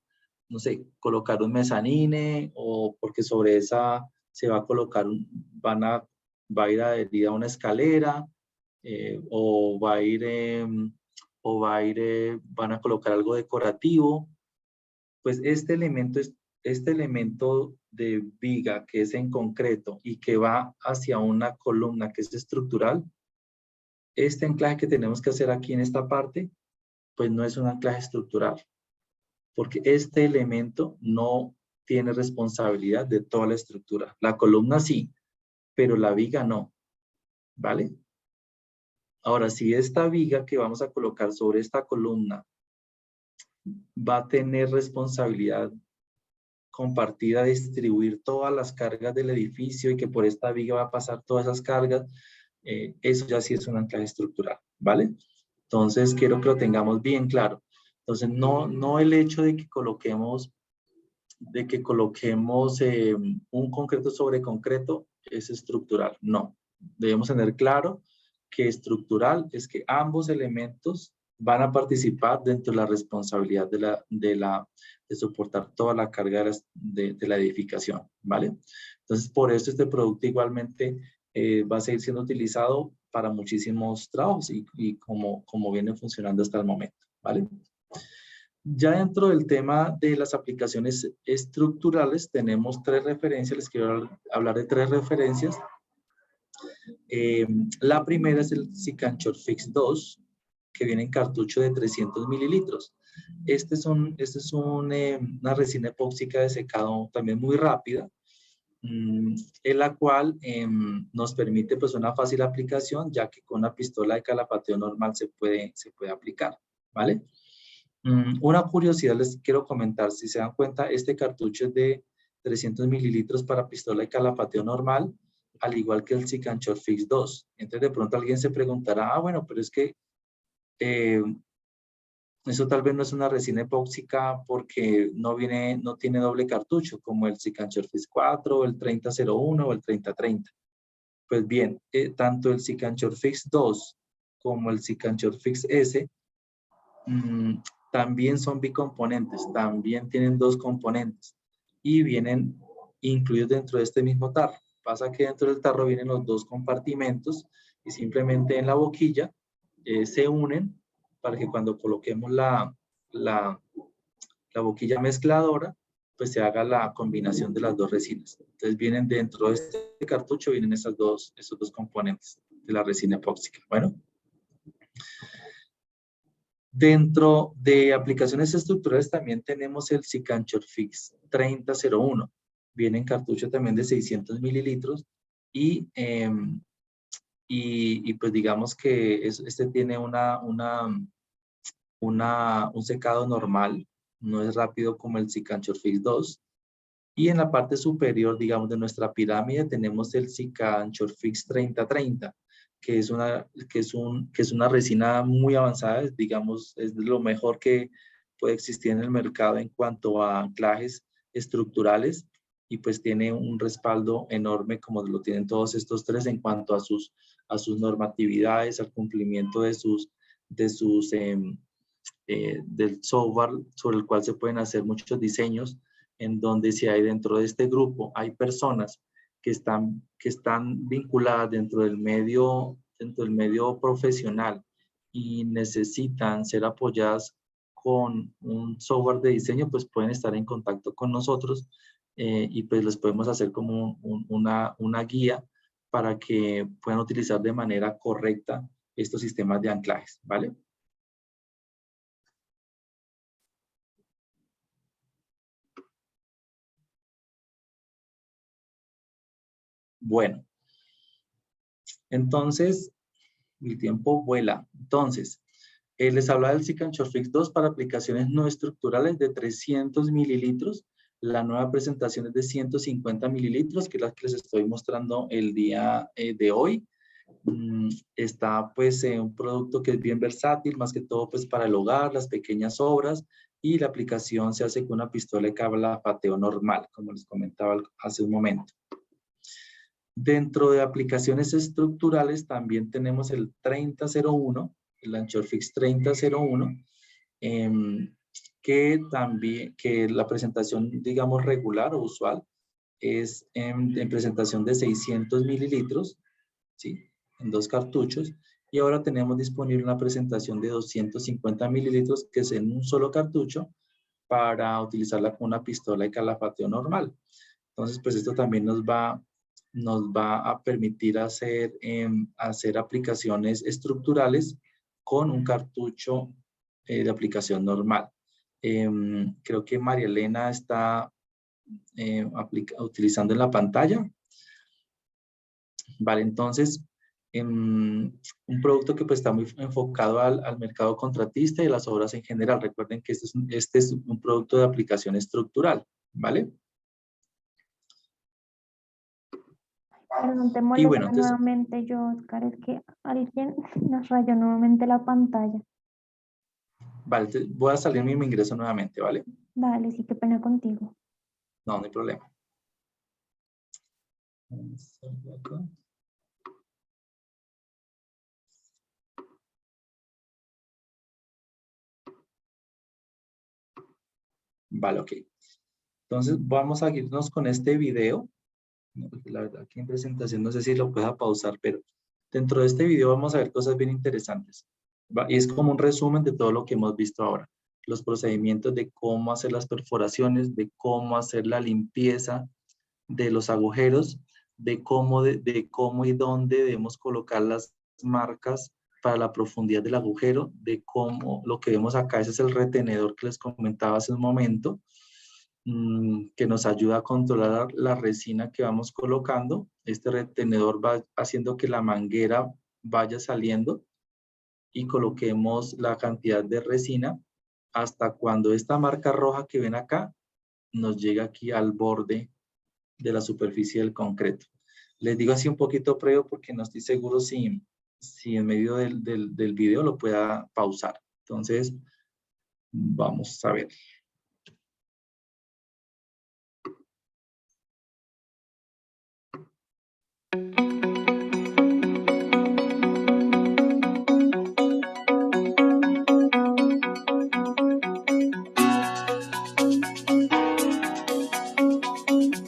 no sé, colocar un mezanine, o porque sobre esa se va a colocar, va a ir adherida a una escalera, o van a colocar algo decorativo. Pues este elemento de viga que es en concreto y que va hacia una columna que es estructural, este anclaje que tenemos que hacer aquí en esta parte, pues no es un anclaje estructural, porque este elemento no tiene responsabilidad de toda la estructura. La columna sí, pero la viga no, ¿vale? Ahora, si esta viga que vamos a colocar sobre esta columna va a tener responsabilidad compartida, distribuir todas las cargas del edificio, y que por esta viga va a pasar todas esas cargas, eso ya sí es un anclaje estructural, ¿vale? Entonces, quiero que lo tengamos bien claro. Entonces, no el hecho de que coloquemos un concreto sobre concreto es estructural, no. Debemos tener claro que estructural es que ambos elementos van a participar dentro de la responsabilidad de soportar toda la carga de la edificación, ¿vale? Entonces, por eso este producto igualmente va a seguir siendo utilizado para muchísimos trabajos y como viene funcionando hasta el momento, ¿vale? Ya dentro del tema de las aplicaciones estructurales tenemos 3 referencias, les quiero hablar de 3 referencias. La primera es el Cicanchor Fix 2, que viene en cartucho de 300 mililitros. Este es una resina epóxica de secado también muy rápida, en la cual nos permite pues una fácil aplicación, ya que con una pistola de calapateo normal se puede aplicar, ¿vale? Una curiosidad les quiero comentar, si se dan cuenta, este cartucho es de 300 mililitros para pistola de calapateo normal, al igual que el Cicanchor Fix 2. Entonces de pronto alguien se preguntará, bueno, pero es que eso tal vez no es una resina epóxica porque no tiene doble cartucho, como el Cicanchor Fix 4, el 3001 o el 3030. Pues bien, tanto el Cicanchor Fix 2 como el Cicanchor Fix S también son bicomponentes, también tienen 2 componentes y vienen incluidos dentro de este mismo tarro. Pasa que dentro del tarro vienen los 2 compartimentos y simplemente en la boquilla se unen para que cuando coloquemos la boquilla mezcladora, pues se haga la combinación de las 2 resinas. Entonces vienen dentro de este cartucho, vienen esos dos componentes de la resina epóxica. Bueno. Dentro de aplicaciones estructurales también tenemos el Cicanchor Fix 3001. Viene en cartucho también de 600 mililitros y pues digamos que este tiene un secado normal, no es rápido como el Cicanchor Fix 2. Y en la parte superior, digamos, de nuestra pirámide tenemos el Cicanchor Fix 3030, que es una resina muy avanzada, digamos, es lo mejor que puede existir en el mercado en cuanto a anclajes estructurales y pues tiene un respaldo enorme como lo tienen todos estos 3 en cuanto a sus normatividades, al cumplimiento del software sobre el cual se pueden hacer muchos diseños, en donde si hay dentro de este grupo, hay personas que están vinculadas dentro del medio profesional y necesitan ser apoyadas con un software de diseño, pues pueden estar en contacto con nosotros y pues les podemos hacer como una guía para que puedan utilizar de manera correcta estos sistemas de anclajes, ¿vale? Bueno, entonces, mi tiempo vuela. Entonces, les hablaba del Cicanchor Fix 2 para aplicaciones no estructurales de 300 mililitros. La nueva presentación es de 150 mililitros, que es la que les estoy mostrando el día de hoy. Está pues un producto que es bien versátil, más que todo pues para el hogar, las pequeñas obras, y la aplicación se hace con una pistola de calapateo normal, como les comentaba hace un momento. Dentro de aplicaciones estructurales también tenemos el 3001, el AnchorFix 3001, que la presentación, digamos, regular o usual es en presentación de 600 mililitros, ¿sí? En 2 cartuchos. Y ahora tenemos disponible una presentación de 250 mililitros, que es en un solo cartucho, para utilizarla con una pistola de calapateo normal. Entonces, pues esto también nos va a permitir hacer aplicaciones estructurales con un cartucho de aplicación normal. Creo que María Elena está utilizando en la pantalla. Vale, entonces, un producto que pues está muy enfocado al mercado contratista y a las obras en general. Recuerden que este es un producto de aplicación estructural, ¿vale? Perdón, te Y molesto bueno, entonces, nuevamente yo, Oscar, es que alguien nos rayó nuevamente la pantalla. vale, voy a salir mi ingreso nuevamente, ¿vale? Dale, sí, qué pena contigo. No, no hay problema. Vamos a ver acá. Vale, ok. Entonces vamos a irnos con este video. No, porque la verdad que en presentación no sé si lo pueda pausar, pero dentro de este video vamos a ver cosas bien interesantes. Y es como un resumen de todo lo que hemos visto ahora. Los procedimientos de cómo hacer las perforaciones, de cómo hacer la limpieza de los agujeros, de cómo y dónde debemos colocar las marcas para la profundidad del agujero, de cómo lo que vemos acá, ese es el retenedor que les comentaba hace un momento, que nos ayuda a controlar la resina que vamos colocando. Este retenedor va haciendo que la manguera vaya saliendo y coloquemos la cantidad de resina hasta cuando esta marca roja que ven acá nos llega aquí al borde de la superficie del concreto. Les digo así un poquito previo porque no estoy seguro si en medio del video lo pueda pausar. Entonces, vamos a ver.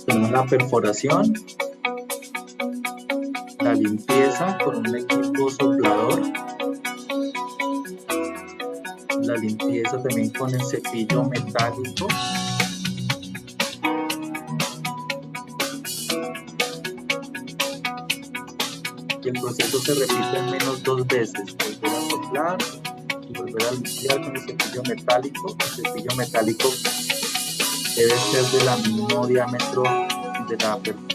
Tenemos la perforación, la limpieza con un equipo soplador, la limpieza también con el cepillo metálico, y el proceso se repite al menos 2 veces, volver a soplar y volver a limpiar con el cepillo metálico. El cepillo metálico debe ser de la mismo diámetro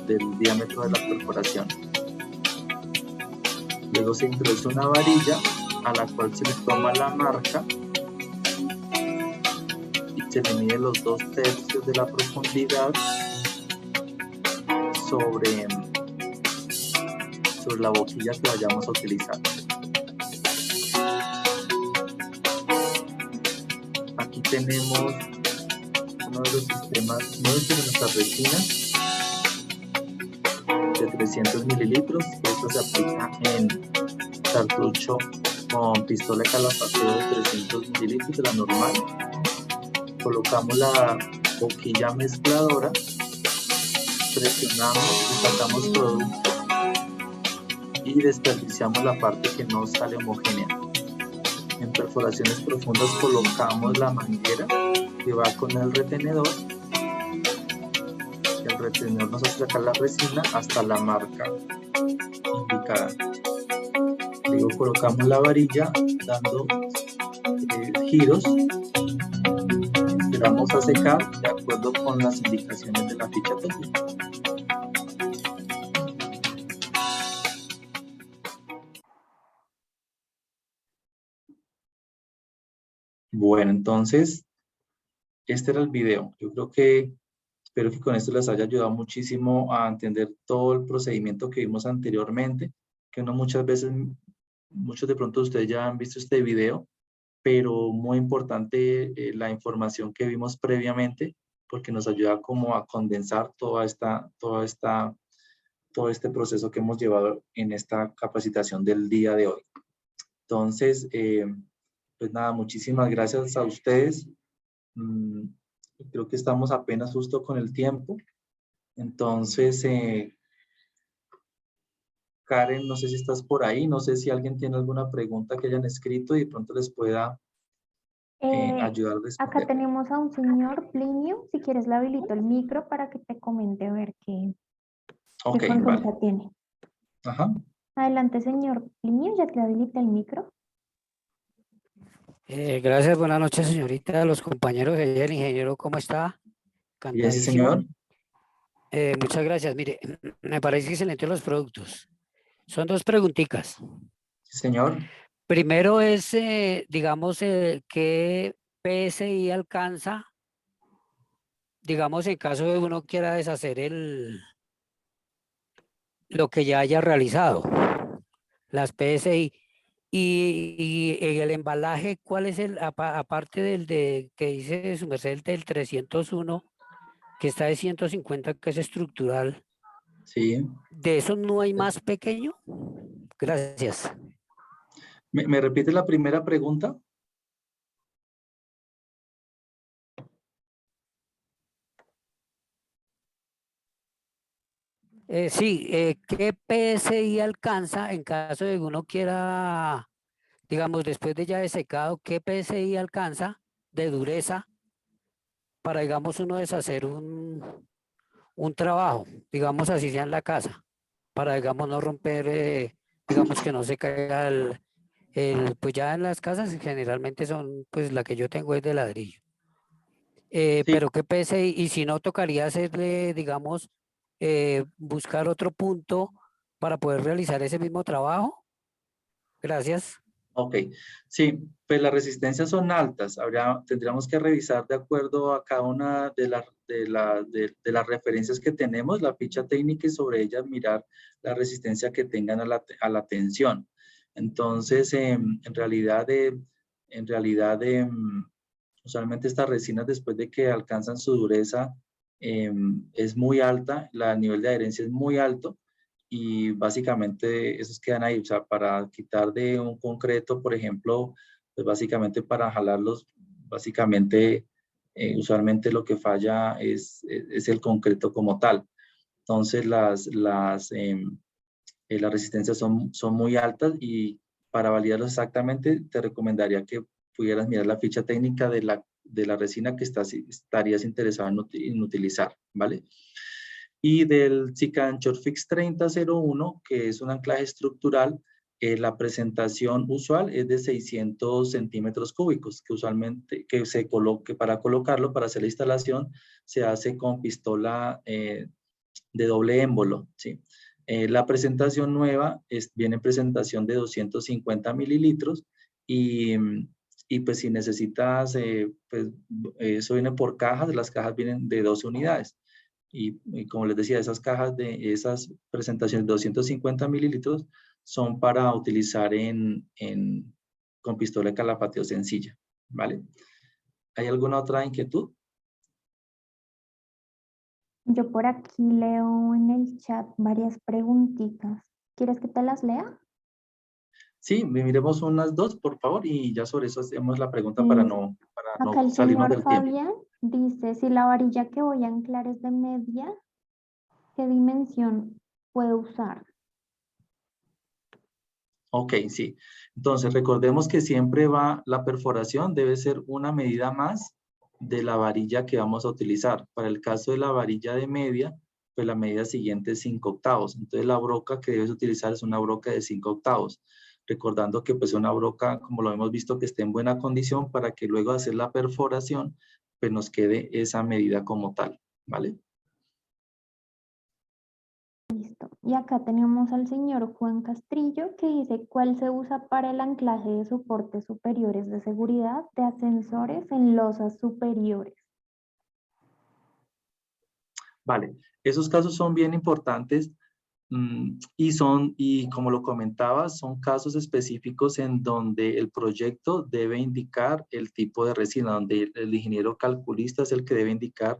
del diámetro de la perforación. Luego se introduce una varilla a la cual se le toma la marca y se le mide los 2/3 de la profundidad sobre la boquilla que vayamos a utilizar. Aquí tenemos uno de los sistemas nuevos de nuestras resinas de 300 mililitros. Esto se aplica en cartucho con pistola de calefacción de 300 mililitros de la normal. Colocamos la boquilla mezcladora, presionamos y sacamos producto y desperdiciamos la parte que no sale homogénea. En perforaciones profundas colocamos la manguera que va con el retenedor. El retenedor nos hace sacar la resina hasta la marca indicada. Luego colocamos la varilla dando giros. Esperamos a secar de acuerdo con las indicaciones de la ficha técnica. Bueno, entonces, este era el video. Yo creo que, espero que con esto les haya ayudado muchísimo a entender todo el procedimiento que vimos anteriormente, que uno muchas veces, muchos de pronto ustedes ya han visto este video, pero muy importante la información que vimos previamente, porque nos ayuda como a condensar todo este proceso que hemos llevado en esta capacitación del día de hoy. Entonces, pues nada, muchísimas gracias a ustedes. Creo que estamos apenas justo con el tiempo. Entonces, Karen, no sé si estás por ahí, no sé si alguien tiene alguna pregunta que hayan escrito y de pronto les pueda ayudar a responder. Acá tenemos a un señor Plinio, si quieres le habilito el micro para que te comente a ver qué consulta vale. tiene. Ajá. Adelante, señor Plinio, ya te habilita el micro. Gracias, buenas noches, señorita, los compañeros, el ingeniero, ¿cómo está? Bien, sí, señor. Muchas gracias. Mire, me parece excelente los productos. Son 2 preguntitas. Sí, señor. Primero es, digamos, ¿qué PSI alcanza? Digamos, en caso de uno quiera deshacer lo que ya haya realizado, las PSI. Y en el embalaje, ¿cuál es aparte del que dice su merced, el del 301, que está de 150, que es estructural? Sí. ¿De eso no hay más pequeño? Gracias. ¿Me repite la primera pregunta? Sí, ¿qué PSI alcanza en caso de que uno quiera, digamos, después de ya de secado, qué PSI alcanza de dureza para, digamos, uno deshacer un trabajo, digamos así sea en la casa, para, digamos, no romper, digamos que no se caiga pues ya en las casas generalmente son, pues la que yo tengo es de ladrillo. Sí, Pero qué PSI, y si no tocaría hacerle, digamos, buscar otro punto para poder realizar ese mismo trabajo. Gracias. ok. Sí, pues las resistencias son altas. Tendríamos que revisar de acuerdo a cada una de las referencias que tenemos, la ficha técnica y sobre ellas mirar la resistencia que tengan a la tensión. Entonces, en realidad, usualmente estas resinas después de que alcanzan su dureza es muy alta, el nivel de adherencia es muy alto y básicamente esos quedan ahí. O sea, para quitar de un concreto, por ejemplo, pues básicamente para jalarlos, básicamente usualmente lo que falla es el concreto como tal. Entonces las resistencias son muy altas y para validarlos exactamente te recomendaría que pudieras mirar la ficha técnica de la resina que estarías interesado en utilizar, ¿vale? Y del Sican Shortfix 3001, que es un anclaje estructural, la presentación usual es de 600 centímetros cúbicos, que usualmente para colocarlo, para hacer la instalación, se hace con pistola de doble émbolo, ¿sí? La presentación nueva viene en presentación de 250 mililitros y, y pues si necesitas, pues eso viene por cajas, las cajas vienen de 12 unidades. Y como les decía, esas presentaciones de 250 mililitros son para utilizar con pistola de calapateo sencilla, ¿vale? ¿Hay alguna otra inquietud? Yo por aquí leo en el chat varias preguntitas. ¿Quieres que te las lea? Sí, miremos unas dos, por favor, y ya sobre eso hacemos la pregunta Listo. para Acá no el salirnos señor del tiempo. Fabián dice, si la varilla que voy a anclar es de media, ¿qué dimensión puedo usar? Ok, sí. Entonces, recordemos que siempre la perforación debe ser una medida más de la varilla que vamos a utilizar. Para el caso de la varilla de media, pues la medida siguiente es 5 octavos. Entonces, la broca que debes utilizar es una broca de 5 octavos. Recordando que pues una broca, como lo hemos visto, que esté en buena condición para que luego de hacer la perforación, pues nos quede esa medida como tal, ¿vale? Listo. Y acá tenemos al señor Juan Castrillo que dice, ¿cuál se usa para el anclaje de soportes superiores de seguridad de ascensores en losas superiores? Vale, esos casos son bien importantes. Y como lo comentaba, son casos específicos en donde el proyecto debe indicar el tipo de resina, donde el ingeniero calculista es el que debe indicar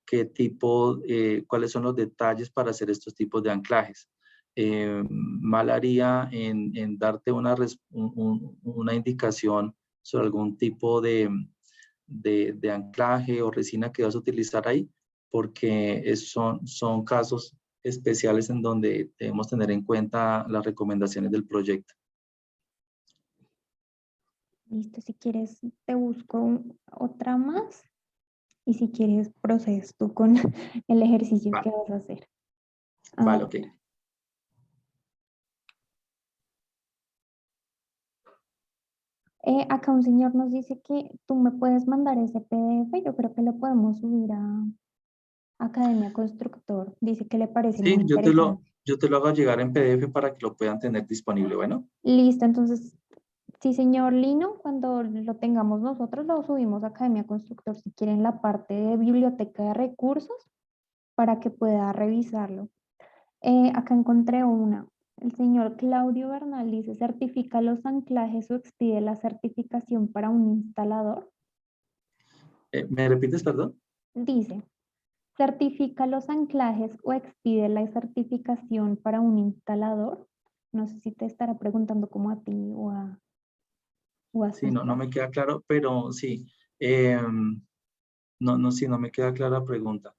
qué tipo, cuáles son los detalles para hacer estos tipos de anclajes. Mal haría en darte una indicación sobre algún tipo de anclaje o resina que vas a utilizar ahí, porque son casos especiales en donde debemos tener en cuenta las recomendaciones del proyecto. Listo, si quieres te busco otra más y si quieres procedes tú con el ejercicio que Vale, vas a hacer. A vale, ok. ver, acá un señor nos dice que tú me puedes mandar ese PDF, yo creo que lo podemos subir a Academia Constructor. Dice que le parece Sí, muy interesante. yo te lo hago llegar en PDF para que lo puedan tener disponible. Bueno, Listo, entonces, sí, señor Lino, cuando lo tengamos nosotros lo subimos a Academia Constructor si quieren la parte de biblioteca de recursos para que pueda revisarlo. Acá encontré una. El señor Claudio Bernal dice, ¿certifica los anclajes o expide la certificación para un instalador? ¿me repites, perdón? Dice, ¿certifica los anclajes o expide la certificación para un instalador? No sé si te estará preguntando como a ti o a su Sí, no me esposa. queda claro, pero sí. Sí, no me queda clara la pregunta.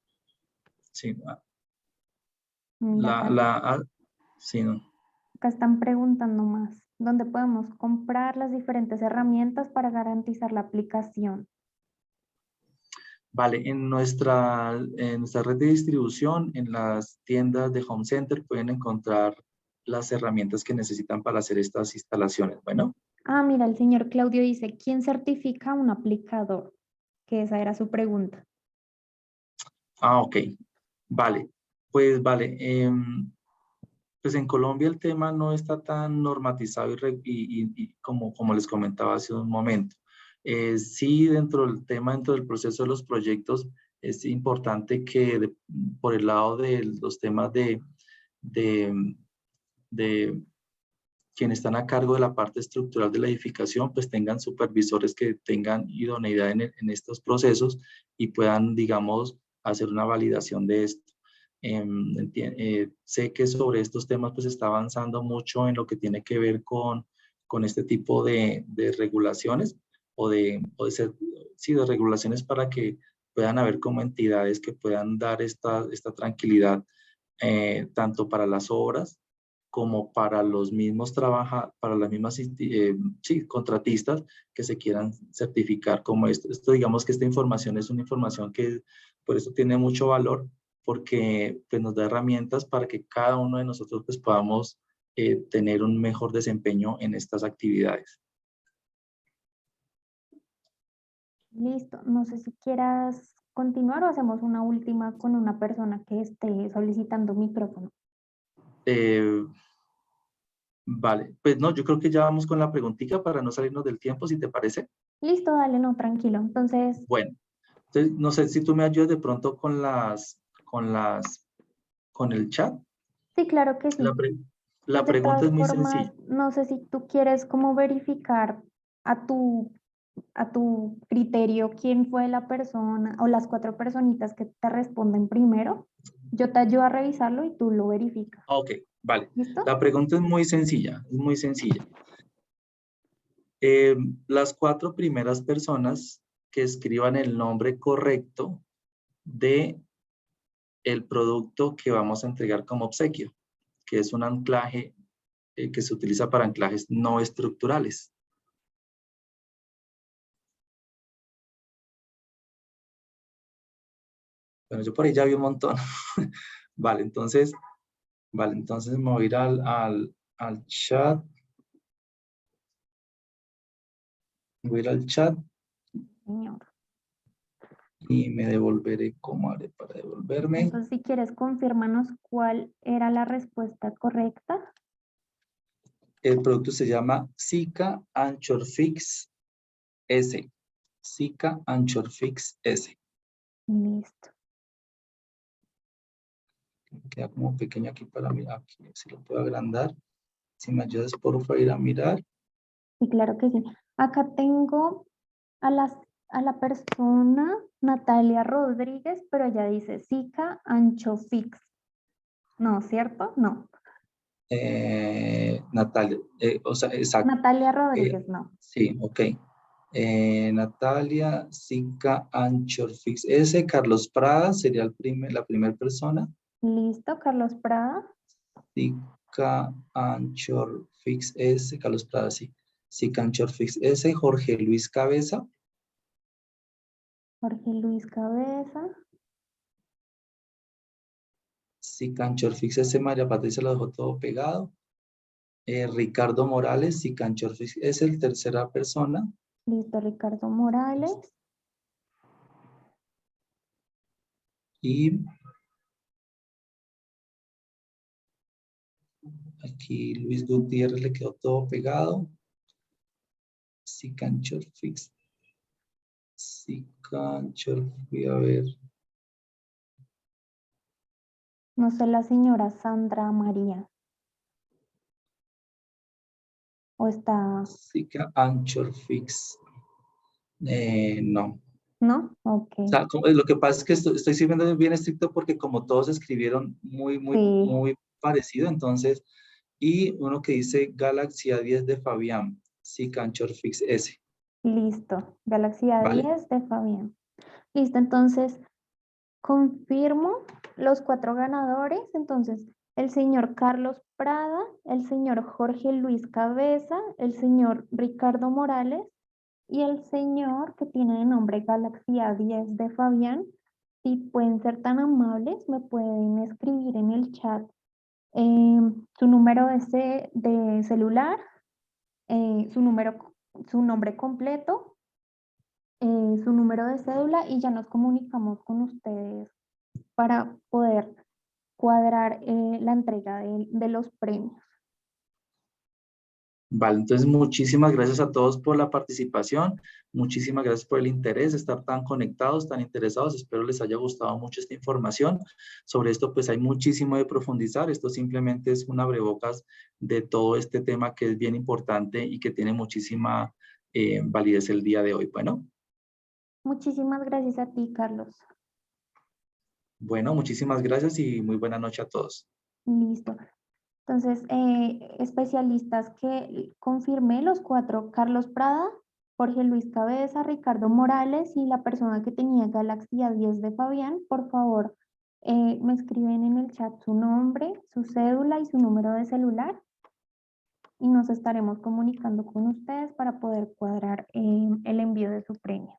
Sí, Mira, sí, no. acá están preguntando más. ¿Dónde podemos comprar las diferentes herramientas para garantizar la aplicación? Vale, en nuestra red de distribución, en las tiendas de Home Center pueden encontrar las herramientas que necesitan para hacer estas instalaciones. Bueno, Ah, mira, el señor Claudio dice, ¿quién certifica un aplicador? Que esa era su pregunta. ok, vale. Pues vale, pues en Colombia el tema no está tan normatizado y como les comentaba hace un momento. Sí, dentro del proceso de los proyectos, es importante que por el lado de los temas de, de quienes están a cargo de la parte estructural de la edificación, pues tengan supervisores que tengan idoneidad en estos procesos y puedan, digamos, hacer una validación de esto. Sé que sobre estos temas pues está avanzando mucho en lo que tiene que ver con este tipo de regulaciones sí, de regulaciones para que puedan haber como entidades que puedan dar esta tranquilidad tanto para las obras como para los mismos para las mismas sí, contratistas que se quieran certificar como esto. Esto, digamos que esta información es una información que por eso tiene mucho valor, porque pues, nos da herramientas para que cada uno de nosotros pues, podamos tener un mejor desempeño en estas actividades. Listo. No sé si quieras continuar o hacemos una última con una persona que esté solicitando micrófono. Vale, pues no, yo creo que ya vamos con la preguntita para no salirnos del tiempo, si te parece. Listo, dale, no, tranquilo. Entonces, Bueno, entonces no sé si tú me ayudas de pronto con el chat. sí, claro que La, sí. pre- la Pues de pregunta todas es muy formas, sencilla. no sé si tú quieres como verificar a tu criterio quién fue la persona o las 4 personitas que te responden primero. Yo te ayudo a revisarlo y tú lo verificas. Ok, vale. ¿Listo? La pregunta es muy sencilla, es muy sencilla. Las 4 primeras personas que escriban el nombre correcto de el producto que vamos a entregar como obsequio, que es un anclaje que se utiliza para anclajes no estructurales. Bueno, yo por ahí ya vi un montón. Vale, entonces me voy a ir al chat. Voy a ir al chat Señor. y me devolveré. ¿Cómo haré para devolverme? Entonces, si quieres, confírmanos cuál era la respuesta correcta. El producto se llama Zika Anchor Fix S. Zika Anchor Fix S. Listo. Queda como pequeño aquí para mí. Aquí, si lo puedo agrandar. Si me ayudas, por favor, a ir a mirar. Sí, claro que sí. Acá tengo a la persona Natalia Rodríguez, pero ella dice Zika Ancho Fix. No, ¿cierto? No. Natalia, o sea, exacto. Natalia Rodríguez, no. Sí, ok. Natalia, Zika Anchor Fix S. Carlos Prada sería la primera persona. Listo, Carlos Prada. Zika Anchor Fix S. Carlos Prada, sí. Zika Anchor Fix S. Jorge Luis Cabeza. Jorge Luis Cabeza. Zika Anchor Fix S. María Patricia lo dejó todo pegado. Ricardo Morales, Zika Anchor Fix S. El tercera persona. Listo, Ricardo Morales. Y aquí Luis Gutiérrez le quedó todo pegado. Zika Anchor Fix. Zika Anchor, voy a ver. No sé, la señora Sandra María. ¿O está? Zika Anchor Fix. No. ¿No? Ok. O sea, lo que pasa es que estoy siendo bien estricto porque como todos escribieron muy, muy, Sí, muy parecido, entonces, y uno que dice Galaxy A10 de Fabián, sí, Anchor Fix S, listo. Galaxy ¿vale? A10 de Fabián. Listo, entonces Confirmo los 4 ganadores. Entonces, el señor Carlos Prada, el señor Jorge Luis Cabeza, el señor Ricardo Morales y el señor que tiene de nombre Galaxia 10 de Fabián. Si pueden ser tan amables, me pueden escribir en el chat su número de celular, su nombre completo, su número de cédula y ya nos comunicamos con ustedes para poder cuadrar la entrega de los premios. Vale, entonces muchísimas gracias a todos por la participación, muchísimas gracias por el interés, estar tan conectados, tan interesados, espero les haya gustado mucho esta información. Sobre esto pues hay muchísimo de profundizar, esto simplemente es un abrebocas de todo este tema que es bien importante y que tiene muchísima validez el día de hoy. Muchísimas gracias a ti, Carlos. Bueno, muchísimas gracias y muy buena noche a todos. Listo. Entonces, especialistas que confirmé, los 4, Carlos Prada, Jorge Luis Cabeza, Ricardo Morales y la persona que tenía Galaxia 10 de Fabián, por favor, me escriben en el chat su nombre, su cédula y su número de celular y nos estaremos comunicando con ustedes para poder cuadrar el envío de su premio.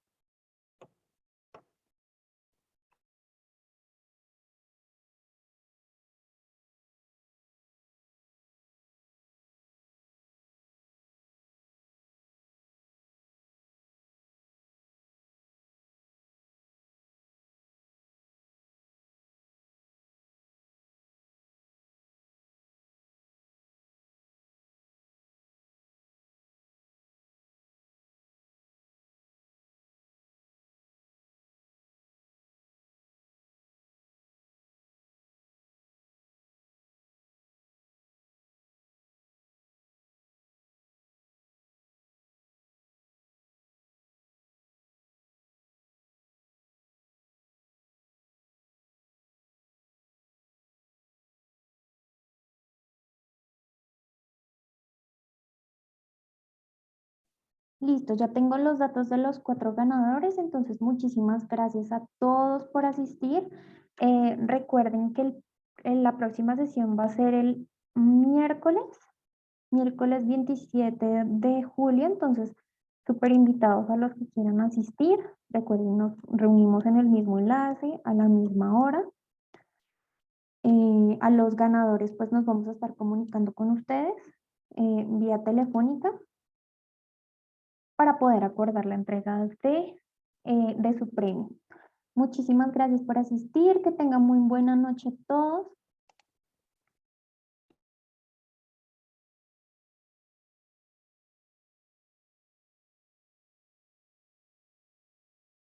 Listo, ya tengo los datos de los 4 ganadores, entonces muchísimas gracias a todos por asistir. Recuerden que la próxima sesión va a ser el miércoles 27 de julio, entonces súper invitados a los que quieran asistir. Recuerden, nos reunimos en el mismo enlace, a la misma hora. A los ganadores pues nos vamos a estar comunicando con ustedes vía telefónica para poder acordar la entrega de su premio. Muchísimas gracias por asistir, que tengan muy buena noche todos